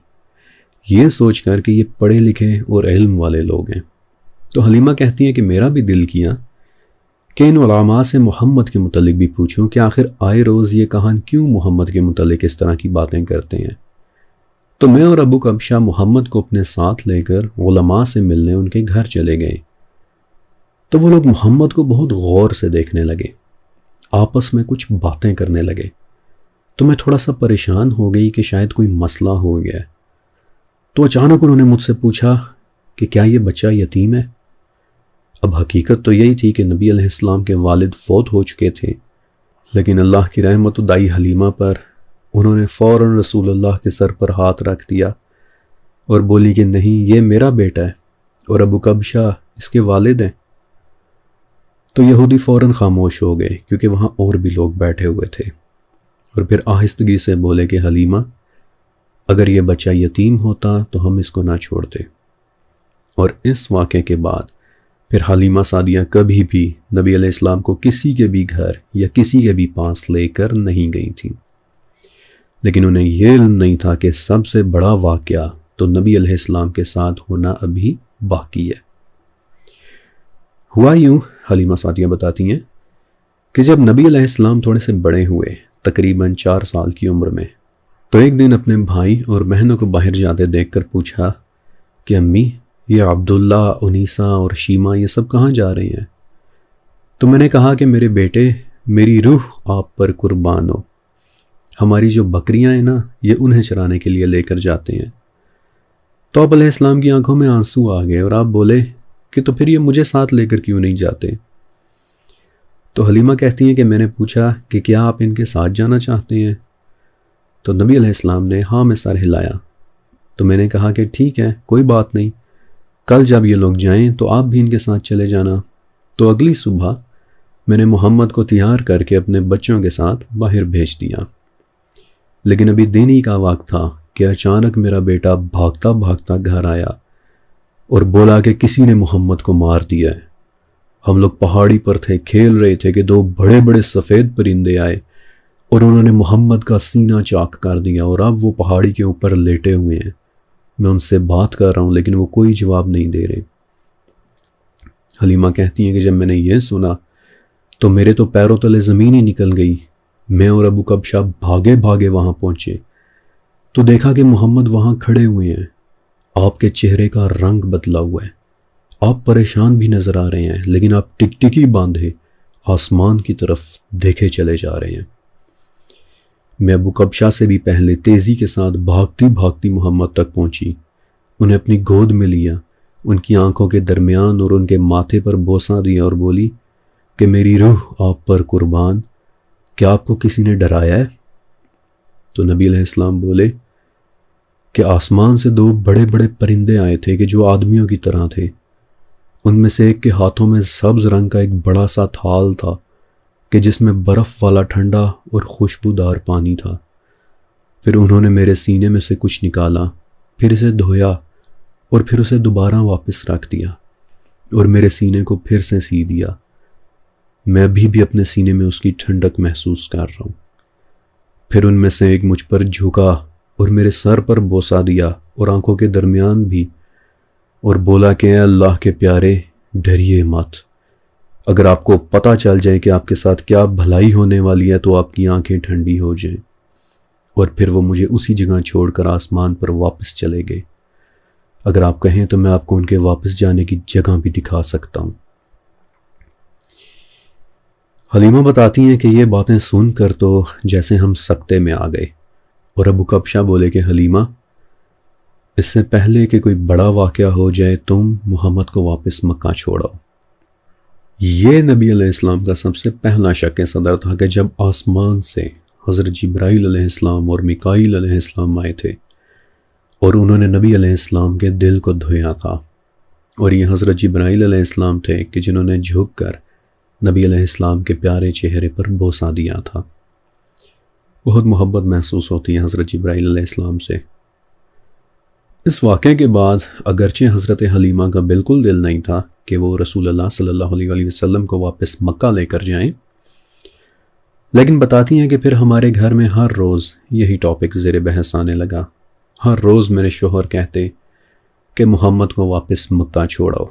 یہ سوچ کر کہ یہ پڑھے لکھے اور علم والے لوگ ہیں۔ تو حلیمہ کہتی ہیں کہ میرا بھی دل کیا کہ ان علماء سے محمد کے متعلق بھی پوچھوں کہ آخر آئے روز یہ کہان کیوں محمد کے متعلق اس طرح کی باتیں کرتے ہیں۔ تو میں اور ابو کبشہ محمد کو اپنے ساتھ لے کر علماء سے ملنے ان کے گھر چلے گئے۔ تو وہ لوگ محمد کو بہت غور سے دیکھنے لگے، آپس میں کچھ باتیں کرنے لگے۔ تو میں تھوڑا سا پریشان ہو گئی کہ شاید کوئی مسئلہ ہو گیا ہے۔ تو اچانک انہوں نے مجھ سے پوچھا کہ کیا یہ بچہ یتیم ہے؟ اب حقیقت تو یہی تھی کہ نبی علیہ السلام کے والد فوت ہو چکے تھے، لیکن اللہ کی رحمت و دائی حلیمہ پر انہوں نے فوراً رسول اللہ کے سر پر ہاتھ رکھ دیا اور بولی کہ نہیں، یہ میرا بیٹا ہے اور ابو کبشہ اس کے والد ہیں۔ تو یہودی فوراً خاموش ہو گئے کیونکہ وہاں اور بھی لوگ بیٹھے ہوئے تھے، اور پھر آہستگی سے بولے کہ حلیمہ، اگر یہ بچہ یتیم ہوتا تو ہم اس کو نہ چھوڑتے۔ اور اس واقعے کے بعد پھر حلیمہ سعدیہ کبھی بھی نبی علیہ السلام کو کسی کے بھی گھر یا کسی کے بھی پاس لے کر نہیں گئی تھیں، لیکن انہیں یہ علم نہیں تھا کہ سب سے بڑا واقعہ تو نبی علیہ السلام کے ساتھ ہونا ابھی باقی ہے۔ ہوا یوں، حلیمہ سعدیہ بتاتی ہیں کہ جب نبی علیہ السلام تھوڑے سے بڑے ہوئے، تقریباً 4 سال کی عمر میں، تو ایک دن اپنے بھائی اور بہنوں کو باہر جاتے دیکھ کر پوچھا کہ امی، یہ عبداللہ، انیسہ اور شیما یہ سب کہاں جا رہے ہیں؟ تو میں نے کہا کہ میرے بیٹے، میری روح آپ پر قربان ہو، ہماری جو بکریاں ہیں نا یہ انہیں چرانے کے لیے لے کر جاتے ہیں۔ تو آپ علیہ السلام کی آنکھوں میں آنسو آ گئے اور آپ بولے کہ تو پھر یہ مجھے ساتھ لے کر کیوں نہیں جاتے؟ تو حلیمہ کہتی ہیں کہ میں نے پوچھا کہ کیا آپ ان کے ساتھ جانا چاہتے ہیں؟ تو نبی علیہ السلام نے ہاں میں سر ہلایا۔ تو میں نے کہا کہ ٹھیک ہے، کوئی بات نہیں، کل جب یہ لوگ جائیں تو آپ بھی ان کے ساتھ چلے جانا۔ تو اگلی صبح میں نے محمد کو تیار کر کے اپنے بچوں کے ساتھ باہر بھیج دیا، لیکن ابھی دن ہی کا وقت تھا کہ اچانک میرا بیٹا بھاگتا بھاگتا گھر آیا اور بولا کہ کسی نے محمد کو مار دیا ہے۔ ہم لوگ پہاڑی پر تھے، کھیل رہے تھے کہ دو بڑے بڑے سفید پرندے آئے اور انہوں نے محمد کا سینہ چاک کر دیا اور اب وہ پہاڑی کے اوپر لیٹے ہوئے ہیں۔ میں ان سے بات کر رہا ہوں لیکن وہ کوئی جواب نہیں دے رہے۔ حلیمہ کہتی ہیں کہ جب میں نے یہ سنا تو میرے تو پیروں تلے زمین ہی نکل گئی۔ میں اور ابو کبشہ بھاگے بھاگے وہاں پہنچے تو دیکھا کہ محمد وہاں کھڑے ہوئے ہیں۔ آپ کے چہرے کا رنگ بدلا ہوا ہے، آپ پریشان بھی نظر آ رہے ہیں، لیکن آپ ٹکٹکی باندھے آسمان کی طرف دیکھے چلے جا رہے ہیں۔ میں ابو کبشہ سے بھی پہلے تیزی کے ساتھ بھاگتی بھاگتی محمد تک پہنچی، انہیں اپنی گود میں لیا، ان کی آنکھوں کے درمیان اور ان کے ماتھے پر بوسہ دیا اور بولی کہ میری روح آپ پر قربان، کیا آپ کو کسی نے ڈرایا ہے؟ تو نبی علیہ السلام بولے کہ آسمان سے دو بڑے بڑے پرندے آئے تھے کہ جو آدمیوں کی طرح تھے، ان میں سے ایک کے ہاتھوں میں سبز رنگ کا ایک بڑا سا تھال تھا کہ جس میں برف والا ٹھنڈا اور خوشبودار پانی تھا۔ پھر انہوں نے میرے سینے میں سے کچھ نکالا، پھر اسے دھویا اور پھر اسے دوبارہ واپس رکھ دیا اور میرے سینے کو پھر سے سی دیا۔ میں ابھی بھی اپنے سینے میں اس کی ٹھنڈک محسوس کر رہا ہوں۔ پھر ان میں سے ایک مجھ پر جھکا اور میرے سر پر بوسہ دیا اور آنکھوں کے درمیان بھی، اور بولا کہ اے اللہ کے پیارے، ڈریے مت، اگر آپ کو پتہ چل جائے کہ آپ کے ساتھ کیا بھلائی ہونے والی ہے تو آپ کی آنکھیں ٹھنڈی ہو جائیں۔ اور پھر وہ مجھے اسی جگہ چھوڑ کر آسمان پر واپس چلے گئے۔ اگر آپ کہیں تو میں آپ کو ان کے واپس جانے کی جگہ بھی دکھا سکتا ہوں۔ حلیمہ بتاتی ہیں کہ یہ باتیں سن کر تو جیسے ہم سکتے میں آ گئے، اور ابو کبشہ بولے کہ حلیمہ، اس سے پہلے کہ کوئی بڑا واقعہ ہو جائے تم محمد کو واپس مکہ چھوڑو۔ یہ نبی علیہ السلام کا سب سے پہلا شک صدر تھا کہ جب آسمان سے حضرت جبرائیل علیہ السلام اور میکائیل علیہ السلام آئے تھے اور انہوں نے نبی علیہ السلام کے دل کو دھویا تھا، اور یہ حضرت جبرائیل علیہ السلام تھے کہ جنہوں نے جھک کر نبی علیہ السلام کے پیارے چہرے پر بوسہ دیا تھا۔ بہت محبت محسوس ہوتی ہے حضرت جبرائیل علیہ السلام سے۔ اس واقعے کے بعد اگرچہ حضرت حلیمہ کا بالکل دل نہیں تھا کہ وہ رسول اللہ صلی اللہ علیہ وسلم کو واپس مکہ لے کر جائیں، لیکن بتاتی ہیں کہ پھر ہمارے گھر میں ہر روز یہی ٹاپک زیر بحث آنے لگا۔ ہر روز میرے شوہر کہتے کہ محمد کو واپس مکہ چھوڑو۔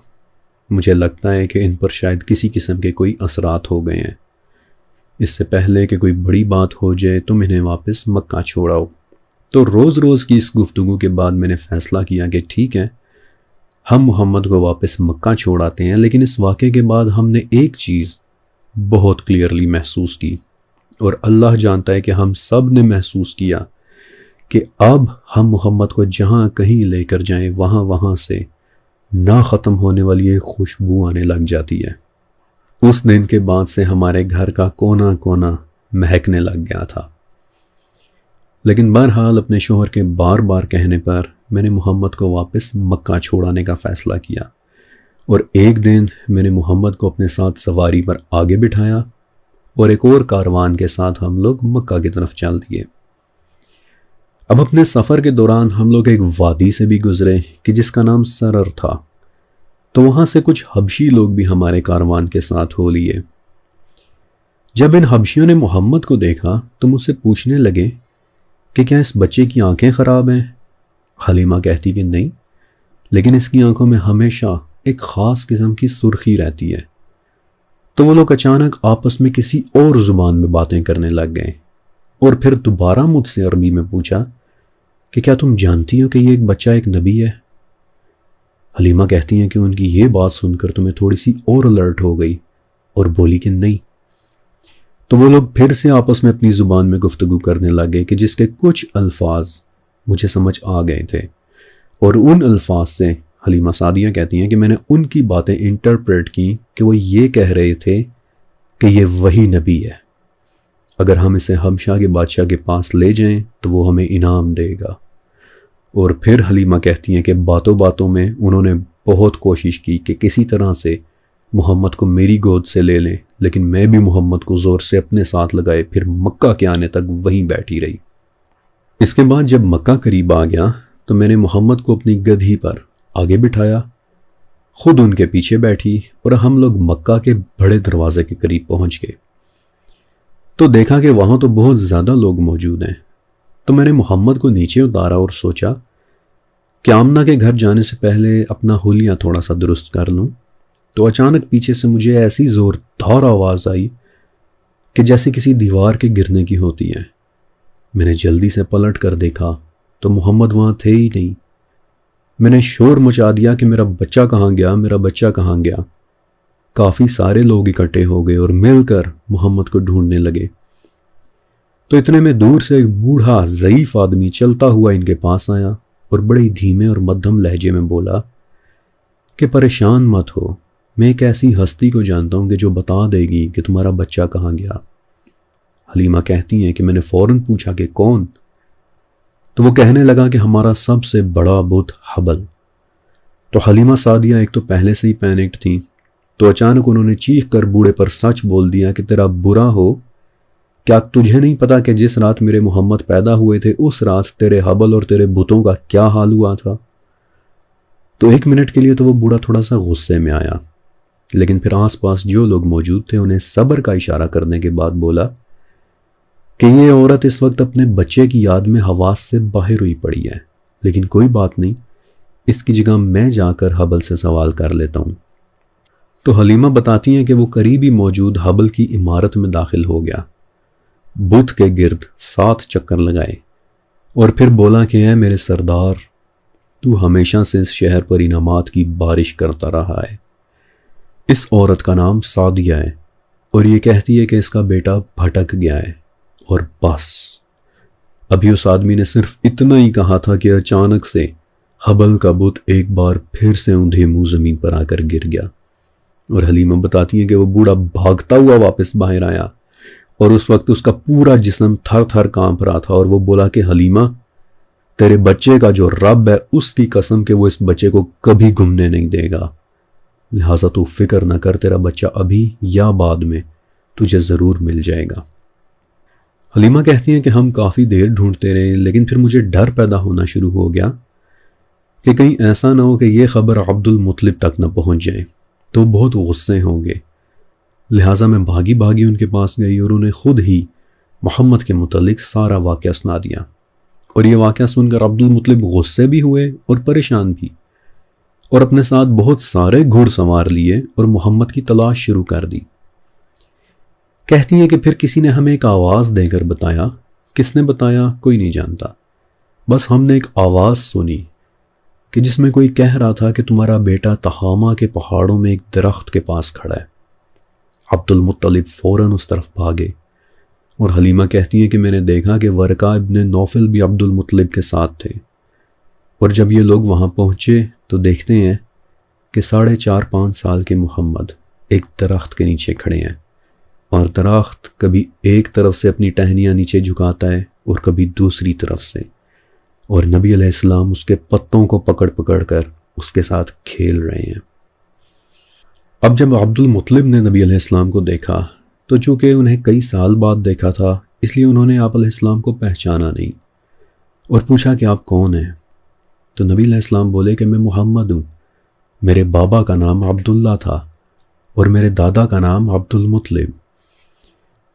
مجھے لگتا ہے کہ ان پر شاید کسی قسم کے کوئی اثرات ہو گئے ہیں۔ اس سے پہلے کہ کوئی بڑی بات ہو جائے تم انہیں واپس مکہ چھوڑاؤ۔ تو روز روز کی اس گفتگو کے بعد میں نے فیصلہ کیا کہ ٹھیک ہے، ہم محمد کو واپس مکہ چھوڑاتے ہیں، لیکن اس واقعے کے بعد ہم نے ایک چیز بہت کلیئرلی محسوس کی، اور اللہ جانتا ہے کہ ہم سب نے محسوس کیا کہ اب ہم محمد کو جہاں کہیں لے کر جائیں وہاں سے نہ ختم ہونے والی ایک خوشبو آنے لگ جاتی ہے۔ اس دن کے بعد سے ہمارے گھر کا کونا کونا مہکنے لگ گیا تھا۔ لیکن بہرحال اپنے شوہر کے بار بار کہنے پر میں نے محمد کو واپس مکہ چھوڑانے کا فیصلہ کیا، اور ایک دن میں نے محمد کو اپنے ساتھ سواری پر آگے بٹھایا اور ایک اور کاروان کے ساتھ ہم لوگ مکہ کی طرف چل دیے۔ اب اپنے سفر کے دوران ہم لوگ ایک وادی سے بھی گزرے کہ جس کا نام سرر تھا، تو وہاں سے کچھ حبشی لوگ بھی ہمارے کاروان کے ساتھ ہو لیے۔ جب ان حبشیوں نے محمد کو دیکھا تو مجھ سے پوچھنے لگے کہ کیا اس بچے کی آنکھیں خراب ہیں؟ حلیمہ کہتی کہ نہیں، لیکن اس کی آنکھوں میں ہمیشہ ایک خاص قسم کی سرخی رہتی ہے۔ تو وہ لوگ اچانک آپس میں کسی اور زبان میں باتیں کرنے لگ گئے، اور پھر دوبارہ مجھ سے عربی میں پوچھا کہ کیا تم جانتی ہو کہ یہ ایک بچہ ایک نبی ہے؟ حلیمہ کہتی ہیں کہ ان کی یہ بات سن کر تو میں تھوڑی سی اور الرٹ ہو گئی اور بولی کہ نہیں۔ تو وہ لوگ پھر سے آپس میں اپنی زبان میں گفتگو کرنے لگے کہ جس کے کچھ الفاظ مجھے سمجھ آ گئے تھے، اور ان الفاظ سے حلیمہ سعدیہ کہتی ہیں کہ میں نے ان کی باتیں انٹرپریٹ کی کہ وہ یہ کہہ رہے تھے کہ یہ وہی نبی ہے، اگر ہم اسے حبشہ کے بادشاہ کے پاس لے جائیں تو وہ ہمیں انعام دے گا۔ اور پھر حلیمہ کہتی ہیں کہ باتوں باتوں میں انہوں نے بہت کوشش کی کہ کسی طرح سے محمد کو میری گود سے لے لیں، لیکن میں بھی محمد کو زور سے اپنے ساتھ لگائے پھر مکہ کے آنے تک وہیں بیٹھی رہی۔ اس کے بعد جب مکہ قریب آ گیا تو میں نے محمد کو اپنی گدھی پر آگے بٹھایا، خود ان کے پیچھے بیٹھی، اور ہم لوگ مکہ کے بڑے دروازے کے قریب پہنچ گئے تو دیکھا کہ وہاں تو بہت زیادہ لوگ موجود ہیں۔ تو میں نے محمد کو نیچے اتارا اور سوچا کہ آمنہ کے گھر جانے سے پہلے اپنا حلیہ تھوڑا سا درست کر لوں، تو اچانک پیچھے سے مجھے ایسی زوردار آواز آئی کہ جیسے کسی دیوار کے گرنے کی ہوتی ہے۔ میں نے جلدی سے پلٹ کر دیکھا تو محمد وہاں تھے ہی نہیں۔ میں نے شور مچا دیا کہ میرا بچہ کہاں گیا، میرا بچہ کہاں گیا۔ کافی سارے لوگ اکٹھے ہو گئے اور مل کر محمد کو ڈھونڈنے لگے۔ تو اتنے میں دور سے ایک بوڑھا ضعیف آدمی چلتا ہوا ان کے پاس آیا اور بڑے دھیمے اور مدھم لہجے میں بولا کہ پریشان مت ہو، میں ایک ایسی ہستی کو جانتا ہوں کہ جو بتا دے گی کہ تمہارا بچہ کہاں گیا۔ حلیمہ کہتی ہیں کہ میں نے فوراً پوچھا کہ کون؟ تو وہ کہنے لگا کہ ہمارا سب سے بڑا بت حبل۔ تو حلیمہ سعدیہ ایک تو پہلے سے ہی پینکڈ تھیں، تو اچانک انہوں نے چیخ کر بوڑھے پر سچ بول دیا کہ تیرا برا ہو، کیا تجھے نہیں پتا کہ جس رات میرے محمد پیدا ہوئے تھے اس رات تیرے حبل اور تیرے بتوں کا کیا حال ہوا تھا؟ تو ایک منٹ کے لیے تو وہ بوڑھا تھوڑا سا غصے میں آیا، لیکن پھر آس پاس جو لوگ موجود تھے انہیں صبر کا اشارہ کرنے کے بعد بولا کہ یہ عورت اس وقت اپنے بچے کی یاد میں حواس سے باہر ہوئی پڑی ہے، لیکن کوئی بات نہیں، اس کی جگہ میں جا کر حبل سے سوال کر لیتا ہوں۔ تو حلیمہ بتاتی ہیں کہ وہ قریبی موجود حبل کی عمارت میں داخل ہو گیا، بت کے گرد 7 چکر لگائے اور پھر بولا کہ اے میرے سردار، تو ہمیشہ سے اس شہر پر انعامات کی بارش کرتا رہا ہے۔ اس عورت کا نام سعدیہ ہے اور یہ کہتی ہے کہ اس کا بیٹا بھٹک گیا ہے، اور بس ابھی اس آدمی نے صرف اتنا ہی کہا تھا کہ اچانک سے حبل کا بت ایک بار پھر سے اوندھے منہ زمین پر آ کر گر گیا۔ اور حلیمہ بتاتی ہے کہ وہ بوڑھا بھاگتا ہوا واپس باہر آیا اور اس وقت اس کا پورا جسم تھر تھر کانپ رہا تھا، اور وہ بولا کہ حلیمہ، تیرے بچے کا جو رب ہے اس کی قسم کہ وہ اس بچے کو کبھی گمنے نہیں دے گا، لہٰذا تو فکر نہ کر، تیرا بچہ ابھی یا بعد میں تجھے ضرور مل جائے گا۔ حلیمہ کہتی ہیں کہ ہم کافی دیر ڈھونڈتے رہے، لیکن پھر مجھے ڈر پیدا ہونا شروع ہو گیا کہ کہیں ایسا نہ ہو کہ یہ خبر عبد المطلب تک نہ پہنچ جائے تو بہت غصے ہوں گے۔ لہٰذا میں بھاگی بھاگی ان کے پاس گئی اور انہیں خود ہی محمد کے متعلق سارا واقعہ سنا دیا، اور یہ واقعہ سن کر عبد المطلب غصے بھی ہوئے اور پریشان بھی، اور اپنے ساتھ بہت سارے گھوڑ سوار لیے اور محمد کی تلاش شروع کر دی۔ کہتی ہیں کہ پھر کسی نے ہمیں ایک آواز دے کر بتایا، کس نے بتایا کوئی نہیں جانتا، بس ہم نے ایک آواز سنی کہ جس میں کوئی کہہ رہا تھا کہ تمہارا بیٹا تہامہ کے پہاڑوں میں ایک درخت کے پاس کھڑا ہے۔ عبد المطلب فوراً اس طرف بھاگے، اور حلیمہ کہتی ہیں کہ میں نے دیکھا کہ ورقہ ابن نوفل بھی عبد المطلب کے ساتھ تھے، اور جب یہ لوگ وہاں پہنچے تو دیکھتے ہیں کہ 4.5 سال کے محمد ایک درخت کے نیچے کھڑے ہیں، اور درخت کبھی ایک طرف سے اپنی ٹہنیاں نیچے جھکاتا ہے اور کبھی دوسری طرف سے، اور نبی علیہ السلام اس کے پتوں کو پکڑ پکڑ کر اس کے ساتھ کھیل رہے ہیں۔ اب جب عبد المطلب نے نبی علیہ السلام کو دیکھا تو چونکہ انہیں کئی سال بعد دیکھا تھا اس لیے انہوں نے آپ علیہ السلام کو پہچانا نہیں اور پوچھا کہ آپ کون ہیں؟ تو نبی علیہ السلام بولے کہ میں محمد ہوں، میرے بابا کا نام عبداللہ تھا اور میرے دادا کا نام عبد المطلب۔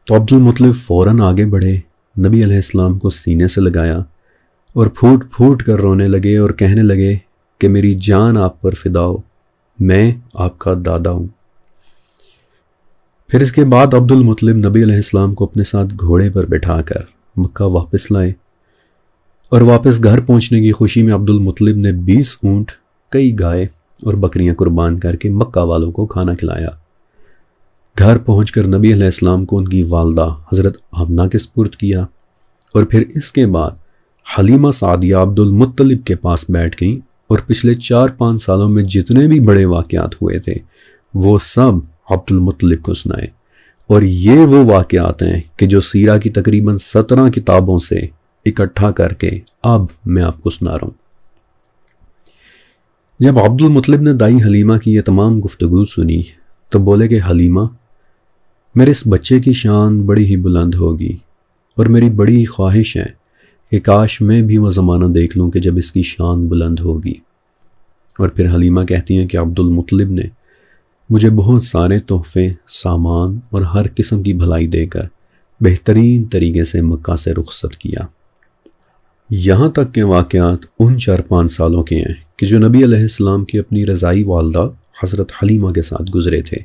تو عبد المطلب فوراً آگے بڑھے، نبی علیہ السلام کو سینے سے لگایا اور پھوٹ پھوٹ کر رونے لگے اور کہنے لگے کہ میری جان آپ پر فدا ہو، میں آپ کا دادا ہوں۔ پھر اس کے بعد عبد المطلب نبی علیہ السلام کو اپنے ساتھ گھوڑے پر بٹھا کر مکہ واپس لائے، اور واپس گھر پہنچنے کی خوشی میں عبد المطلب نے 20 اونٹ، کئی گائے اور بکریاں قربان کر کے مکہ والوں کو کھانا کھلایا۔ گھر پہنچ کر نبی علیہ السلام کو ان کی والدہ حضرت آمنہ کے سپرد کیا، اور پھر اس کے بعد حلیمہ سعدیہ عبد المطلب کے پاس بیٹھ گئیں اور پچھلے 4-5 سالوں میں جتنے بھی بڑے واقعات ہوئے تھے وہ سب عبد المطلب کو سنائے۔ اور یہ وہ واقعات ہیں کہ جو سیرہ کی تقریباً 17 کتابوں سے اکٹھا کر کے اب میں آپ کو سنا رہا ہوں۔ جب عبد المطلب نے دائی حلیمہ کی یہ تمام گفتگو سنی تو بولے کہ حلیمہ، میرے اس بچے کی شان بڑی ہی بلند ہوگی، اور میری بڑی خواہش ہے کہ کاش میں بھی وہ زمانہ دیکھ لوں کہ جب اس کی شان بلند ہوگی۔ اور پھر حلیمہ کہتی ہیں کہ عبد المطلب نے مجھے بہت سارے تحفے، سامان اور ہر قسم کی بھلائی دے کر بہترین طریقے سے مکہ سے رخصت کیا۔ یہاں تک کہ واقعات ان 4-5 سالوں کے ہیں کہ جو نبی علیہ السلام کی اپنی رضائی والدہ حضرت حلیمہ کے ساتھ گزرے تھے۔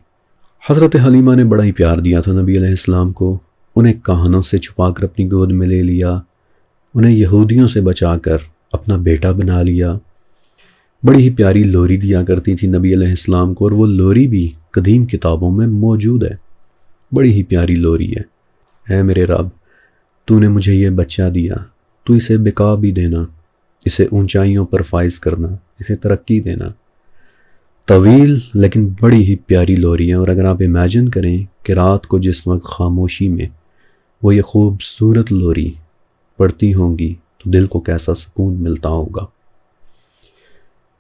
حضرت حلیمہ نے بڑا ہی پیار دیا تھا نبی علیہ السلام کو، انہیں کہانوں سے چھپا کر اپنی گود میں لے لیا، انہیں یہودیوں سے بچا کر اپنا بیٹا بنا لیا۔ بڑی ہی پیاری لوری دیا کرتی تھی نبی علیہ السلام کو، اور وہ لوری بھی قدیم کتابوں میں موجود ہے۔ بڑی ہی پیاری لوری ہے۔ اے میرے رب، تو نے مجھے یہ بچہ دیا، تو اسے بقا بھی دینا، اسے اونچائیوں پر فائز کرنا، اسے ترقی دینا۔ طویل لیکن بڑی ہی پیاری لوری ہے، اور اگر آپ امیجن کریں کہ رات کو جس وقت خاموشی میں وہ یہ خوبصورت لوری پڑھتی ہوں گی تو دل کو کیسا سکون ملتا ہوگا۔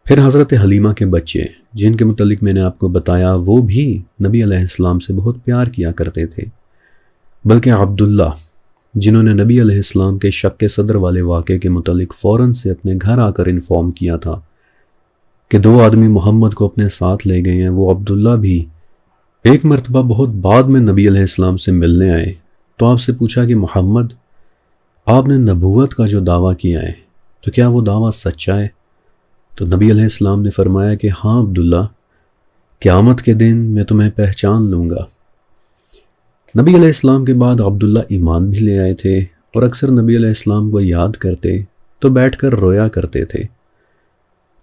پھر حضرت حلیمہ کے بچے جن کے متعلق میں نے آپ کو بتایا وہ بھی نبی علیہ السلام سے بہت پیار کیا کرتے تھے، بلکہ عبداللہ جنہوں نے نبی علیہ السلام کے شق صدر والے واقعے کے متعلق فوراً سے اپنے گھر آ کر انفارم کیا تھا کہ 2 آدمی محمد کو اپنے ساتھ لے گئے ہیں، وہ عبداللہ بھی ایک مرتبہ بہت بعد میں نبی علیہ السلام سے ملنے آئے تو آپ سے پوچھا کہ محمد، آپ نے نبوت کا جو دعویٰ کیا ہے تو کیا وہ دعویٰ سچا ہے؟ تو نبی علیہ السلام نے فرمایا کہ ہاں عبداللہ، قیامت کے دن میں تمہیں پہچان لوں گا۔ نبی علیہ السلام کے بعد عبداللہ ایمان بھی لے آئے تھے، اور اکثر نبی علیہ السلام کو یاد کرتے تو بیٹھ کر رویا کرتے تھے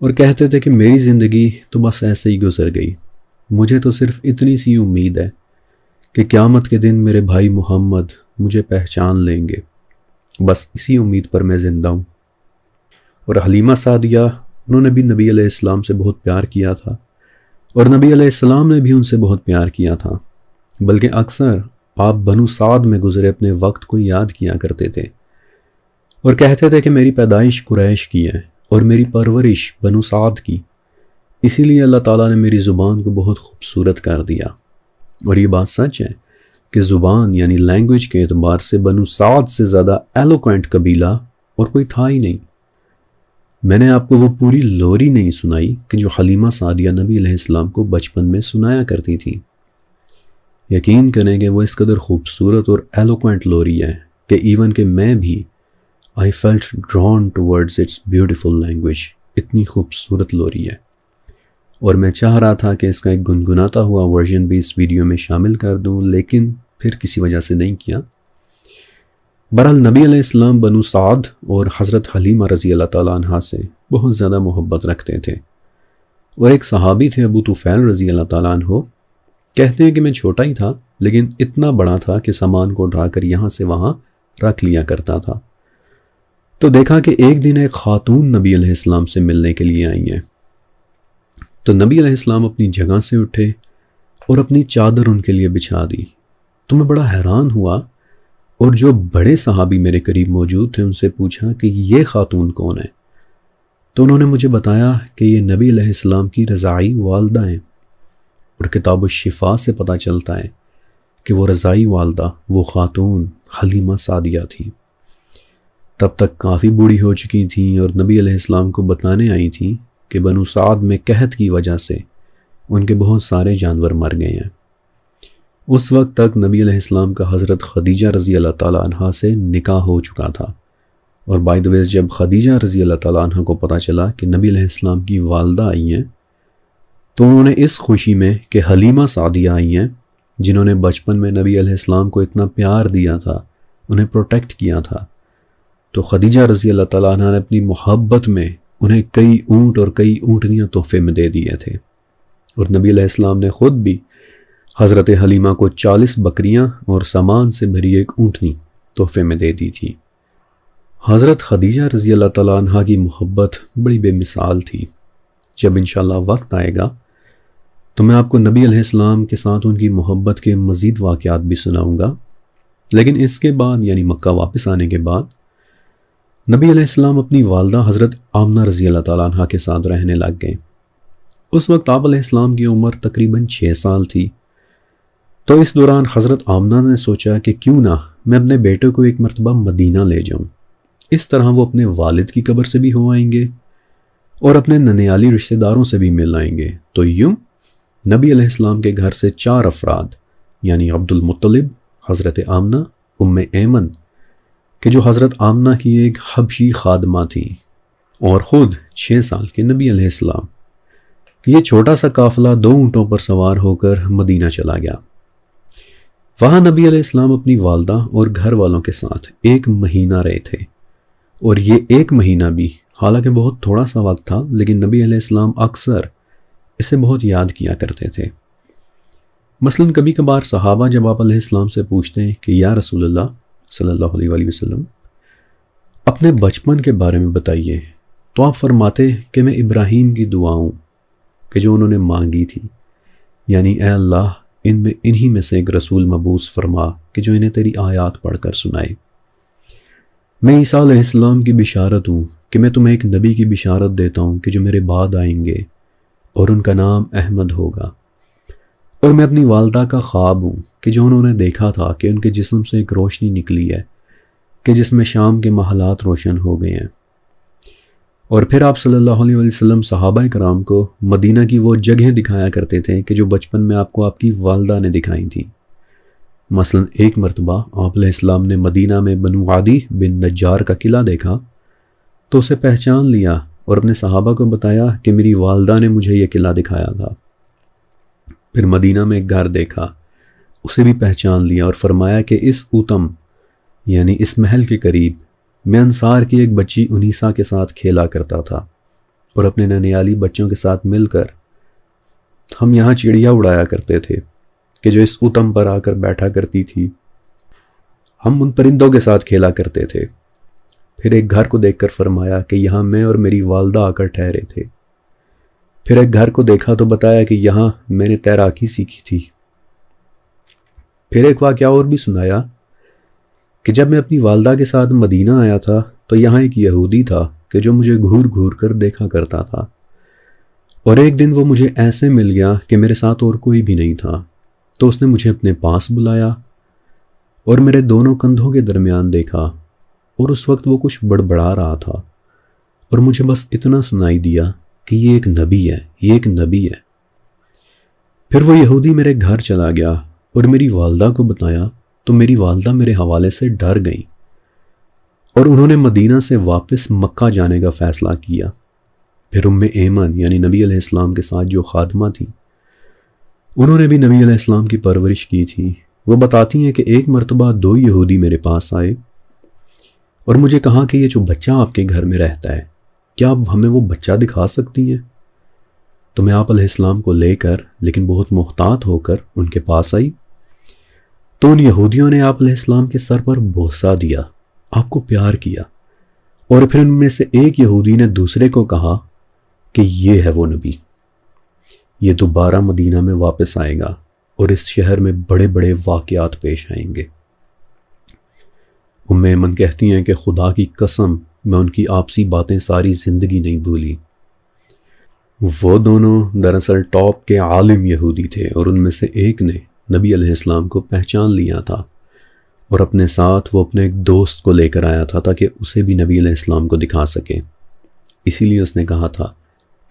اور کہتے تھے کہ میری زندگی تو بس ایسے ہی گزر گئی، مجھے تو صرف اتنی سی امید ہے کہ قیامت کے دن میرے بھائی محمد مجھے پہچان لیں گے، بس اسی امید پر میں زندہ ہوں۔ اور حلیمہ سعدیہ، انہوں نے بھی نبی علیہ السلام سے بہت پیار کیا تھا، اور نبی علیہ السلام نے بھی ان سے بہت پیار کیا تھا، بلکہ اکثر آپ بنو سعد میں گزرے اپنے وقت کو یاد کیا کرتے تھے اور کہتے تھے کہ میری پیدائش قریش کی ہے اور میری پرورش بنو سعد کی، اسی لیے اللہ تعالیٰ نے میری زبان کو بہت خوبصورت کر دیا۔ اور یہ بات سچ ہے کہ زبان یعنی لینگویج کے اعتبار سے بنو سعد سے زیادہ ایلوکوینٹ قبیلہ اور کوئی تھا ہی نہیں۔ میں نے آپ کو وہ پوری لوری نہیں سنائی کہ جو حلیمہ سعدیہ نبی علیہ السلام کو بچپن میں سنایا کرتی تھی۔ یقین کریں کہ وہ اس قدر خوبصورت اور ایلوکوینٹ لوری ہے کہ ایون کہ میں بھی I felt drawn towards its beautiful language، اتنی خوبصورت لوری ہے، اور میں چاہ رہا تھا کہ اس کا ایک گنگناتا ہوا ورژن بھی اس ویڈیو میں شامل کر دوں، لیکن پھر کسی وجہ سے نہیں کیا۔ بہرحال نبی علیہ السلام بنو سعد اور حضرت حلیمہ رضی اللہ تعالیٰ عنہ سے بہت زیادہ محبت رکھتے تھے، اور ایک صحابی تھے ابو طفیل رضی اللہ تعالیٰ عنہ، کہتے ہیں کہ میں چھوٹا ہی تھا لیکن اتنا بڑا تھا کہ سامان کو اٹھا کر یہاں سے وہاں رکھ لیا کرتا تھا۔ تو دیکھا کہ ایک دن ایک خاتون نبی علیہ السلام سے ملنے کے لیے آئی ہیں، تو نبی علیہ السلام اپنی جگہ سے اٹھے اور اپنی چادر ان کے لیے بچھا دی۔ تو میں بڑا حیران ہوا، اور جو بڑے صحابی میرے قریب موجود تھے ان سے پوچھا کہ یہ خاتون کون ہے؟ تو انہوں نے مجھے بتایا کہ یہ نبی علیہ السلام کی رضائی والدہ ہیں، اور کتاب الشفا سے پتہ چلتا ہے کہ وہ رضائی والدہ وہ خاتون حلیمہ سعدیہ تھی۔ تب تک کافی بوڑھی ہو چکی تھیں اور نبی علیہ السلام کو بتانے آئی تھیں کہ بنو سعد میں قحط کی وجہ سے ان کے بہت سارے جانور مر گئے ہیں۔ اس وقت تک نبی علیہ السلام کا حضرت خدیجہ رضی اللہ تعالیٰ عنہ سے نکاح ہو چکا تھا، اور بائی دا وے جب خدیجہ رضی اللہ تعالیٰ عنہ کو پتہ چلا کہ نبی علیہ السلام کی والدہ آئی ہیں تو انہوں نے اس خوشی میں کہ حلیمہ سعدیہ آئی ہیں جنہوں نے بچپن میں نبی علیہ السلام کو اتنا پیار دیا تھا، انہیں پروٹیکٹ کیا تھا، تو خدیجہ رضی اللہ تعالیٰ عنہ نے اپنی محبت میں انہیں کئی اونٹ اور کئی اونٹنیاں تحفے میں دے دیے تھے، اور نبی علیہ السلام نے خود بھی حضرت حلیمہ کو 40 بکریاں اور سامان سے بھری ایک اونٹنی تحفے میں دے دی تھی۔ حضرت خدیجہ رضی اللہ تعالیٰ عنہ کی محبت بڑی بے مثال تھی۔ جب انشاءاللہ وقت آئے گا تو میں آپ کو نبی علیہ السلام کے ساتھ ان کی محبت کے مزید واقعات بھی سناؤں گا، لیکن اس کے بعد یعنی مکہ واپس آنے کے بعد نبی علیہ السلام اپنی والدہ حضرت آمنہ رضی اللہ تعالیٰ عنہ کے ساتھ رہنے لگ گئے۔ اس وقت آپ علیہ السلام کی عمر تقریباً 6 سال تھی، تو اس دوران حضرت آمنہ نے سوچا کہ کیوں نہ میں اپنے بیٹے کو ایک مرتبہ مدینہ لے جاؤں، اس طرح وہ اپنے والد کی قبر سے بھی ہو آئیں گے اور اپنے ننیالی رشتہ داروں سے بھی مل آئیں گے۔ تو یوں نبی علیہ السلام کے گھر سے 4 افراد یعنی عبد المطلب، حضرت آمنہ، ام ایمن کہ جو حضرت آمنہ کی ایک حبشی خادمہ تھی، اور خود 6 سال کے نبی علیہ السلام، یہ چھوٹا سا قافلہ 2 اونٹوں پر سوار ہو کر مدینہ چلا گیا۔ وہاں نبی علیہ السلام اپنی والدہ اور گھر والوں کے ساتھ 1 مہینہ رہے تھے، اور یہ 1 مہینہ بھی حالانکہ بہت تھوڑا سا وقت تھا، لیکن نبی علیہ السلام اکثر اسے بہت یاد کیا کرتے تھے۔ مثلاً کبھی کبھار صحابہ جب آپ علیہ السلام سے پوچھتے ہیں کہ یا رسول اللہ صلی اللہ علیہ وآلہ وسلم اپنے بچپن کے بارے میں بتائیے، تو آپ فرماتے کہ میں ابراہیم کی دعا ہوں کہ جو انہوں نے مانگی تھی، یعنی اے اللہ انہی میں سے ایک رسول مبعوث فرما کہ جو انہیں تیری آیات پڑھ کر سنائے۔ میں عیسیٰ علیہ السلام کی بشارت ہوں کہ میں تمہیں ایک نبی کی بشارت دیتا ہوں کہ جو میرے بعد آئیں گے اور ان کا نام احمد ہوگا۔ اور میں اپنی والدہ کا خواب ہوں کہ جو انہوں نے دیکھا تھا کہ ان کے جسم سے ایک روشنی نکلی ہے کہ جس میں شام کے محلات روشن ہو گئے ہیں۔ اور پھر آپ صلی اللہ علیہ وسلم صحابہ کرام کو مدینہ کی وہ جگہیں دکھایا کرتے تھے کہ جو بچپن میں آپ کو آپ کی والدہ نے دکھائی تھیں۔ مثلا ایک مرتبہ آپ علیہ السلام نے مدینہ میں بنو عدی بن نجار کا قلعہ دیکھا تو اسے پہچان لیا اور اپنے صحابہ کو بتایا کہ میری والدہ نے مجھے یہ قلعہ دکھایا تھا۔ پھر مدینہ میں ایک گھر دیکھا، اسے بھی پہچان لیا اور فرمایا کہ اس اوتم یعنی اس محل کے قریب میں انصار کی ایک بچی انیسا کے ساتھ کھیلا کرتا تھا، اور اپنے ننیالی بچوں کے ساتھ مل کر ہم یہاں چڑیا اڑایا کرتے تھے کہ جو اس اوتم پر آ کر بیٹھا کرتی تھی، ہم ان پرندوں کے ساتھ کھیلا کرتے تھے۔ پھر ایک گھر کو دیکھ کر فرمایا کہ یہاں میں اور میری والدہ آ کر ٹھہرے تھے۔ پھر ایک گھر کو دیکھا تو بتایا کہ یہاں میں نے تیراکی سیکھی تھی۔ پھر ایک واقعہ اور بھی سنایا کہ جب میں اپنی والدہ کے ساتھ مدینہ آیا تھا تو یہاں ایک یہودی تھا کہ جو مجھے گھور گھور کر دیکھا کرتا تھا، اور ایک دن وہ مجھے ایسے مل گیا کہ میرے ساتھ اور کوئی بھی نہیں تھا، تو اس نے مجھے اپنے پاس بلایا اور میرے دونوں کندھوں کے درمیان دیکھا، اور اس وقت وہ کچھ بڑبڑا رہا تھا، اور مجھے بس اتنا سنائی دیا کہ یہ ایک نبی ہے، یہ ایک نبی ہے۔ پھر وہ یہودی میرے گھر چلا گیا اور میری والدہ کو بتایا تو میری والدہ میرے حوالے سے ڈر گئی، اور انہوں نے مدینہ سے واپس مکہ جانے کا فیصلہ کیا۔ پھر ام ایمن یعنی نبی علیہ السلام کے ساتھ جو خادمہ تھی، انہوں نے بھی نبی علیہ السلام کی پرورش کی تھی۔ وہ بتاتی ہیں کہ ایک مرتبہ 2 یہودی میرے پاس آئے اور مجھے کہا کہ یہ جو بچہ آپ کے گھر میں رہتا ہے، کیا آپ ہمیں وہ بچہ دکھا سکتی ہیں؟ تو میں آپ علیہ السلام کو لے کر لیکن بہت محتاط ہو کر ان کے پاس آئی، تو ان یہودیوں نے آپ علیہ السلام کے سر پر بوسہ دیا، آپ کو پیار کیا، اور پھر ان میں سے ایک یہودی نے دوسرے کو کہا کہ یہ ہے وہ نبی، یہ دوبارہ مدینہ میں واپس آئے گا اور اس شہر میں بڑے بڑے واقعات پیش آئیں گے۔ ام ایمن کہتی ہیں کہ خدا کی قسم میں ان کی آپسی باتیں ساری زندگی نہیں بھولی۔ وہ دونوں دراصل ٹاپ کے عالم یہودی تھے، اور ان میں سے ایک نے نبی علیہ السلام کو پہچان لیا تھا اور اپنے ساتھ وہ اپنے ایک دوست کو لے کر آیا تھا تاکہ اسے بھی نبی علیہ السلام کو دکھا سکے۔ اسی لیے اس نے کہا تھا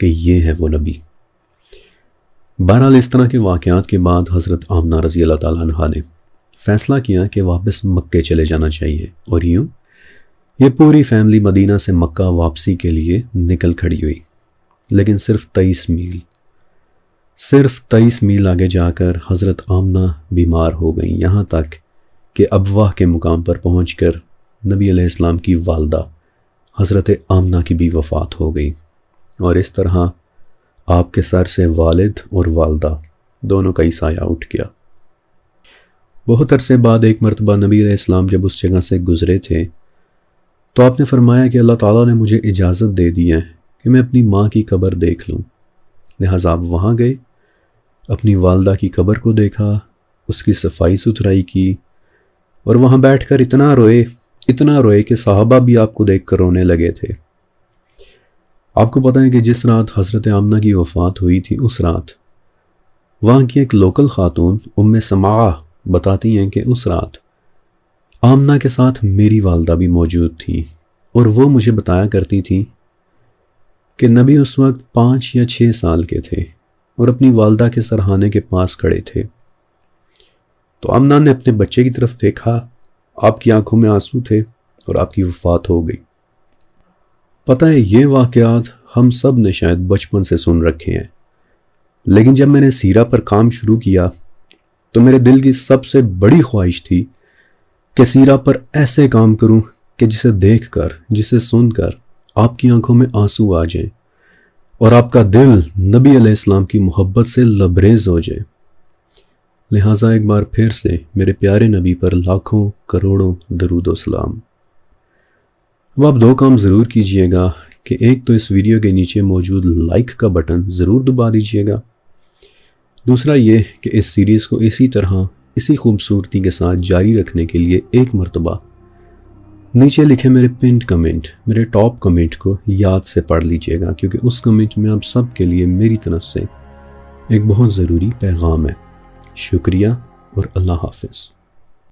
کہ یہ ہے وہ نبی۔ بہرحال اس طرح کے واقعات کے بعد حضرت آمنہ رضی اللہ تعالیٰ عنہا نے فیصلہ کیا کہ واپس مکے چلے جانا چاہیے، اور یوں یہ پوری فیملی مدینہ سے مکہ واپسی کے لیے نکل کھڑی ہوئی۔ لیکن صرف 23 میل آگے جا کر حضرت آمنہ بیمار ہو گئیں، یہاں تک کہ ابواہ کے مقام پر پہنچ کر نبی علیہ السلام کی والدہ حضرت آمنہ کی بھی وفات ہو گئی، اور اس طرح آپ کے سر سے والد اور والدہ دونوں کا ہی سایہ اٹھ گیا۔ بہت عرصے بعد ایک مرتبہ نبی علیہ السلام جب اس جگہ سے گزرے تھے تو آپ نے فرمایا کہ اللہ تعالیٰ نے مجھے اجازت دے دی ہے کہ میں اپنی ماں کی قبر دیکھ لوں، لہٰذا آپ وہاں گئے، اپنی والدہ کی قبر کو دیکھا، اس کی صفائی ستھرائی کی، اور وہاں بیٹھ کر اتنا روئے کہ صحابہ بھی آپ کو دیکھ کر رونے لگے تھے۔ آپ کو پتہ ہے کہ جس رات حضرت آمنہ کی وفات ہوئی تھی، اس رات وہاں کی ایک لوکل خاتون ام سماعہ بتاتی ہیں کہ اس رات آمنہ کے ساتھ میری والدہ بھی موجود تھی، اور وہ مجھے بتایا کرتی تھی کہ نبی اس وقت 5 یا 6 سال کے تھے اور اپنی والدہ کے سرہانے کے پاس کھڑے تھے۔ تو آمنہ نے اپنے بچے کی طرف دیکھا، آپ کی آنکھوں میں آنسو تھے اور آپ کی وفات ہو گئی۔ پتہ ہے یہ واقعات ہم سب نے شاید بچپن سے سن رکھے ہیں، لیکن جب میں نے سیرہ پر کام شروع کیا تو میرے دل کی سب سے بڑی خواہش تھی کہ سیرہ پر ایسے کام کروں کہ جسے دیکھ کر، جسے سن کر آپ کی آنکھوں میں آنسو آ جائیں اور آپ کا دل نبی علیہ السلام کی محبت سے لبریز ہو جائے۔ لہٰذا ایک بار پھر سے میرے پیارے نبی پر لاکھوں کروڑوں درود و سلام۔ اب آپ 2 کام ضرور کیجئے گا کہ ایک تو اس ویڈیو کے نیچے موجود لائک کا بٹن ضرور دبا دیجئے گا، دوسرا یہ کہ اس سیریز کو اسی طرح اسی خوبصورتی کے ساتھ جاری رکھنے کے لیے ایک مرتبہ نیچے لکھے میرے پنڈ کمنٹ، میرے ٹاپ کمنٹ کو یاد سے پڑھ لیجئے گا، کیونکہ اس کمنٹ میں آپ سب کے لیے میری طرف سے ایک بہت ضروری پیغام ہے۔ شکریہ اور اللہ حافظ۔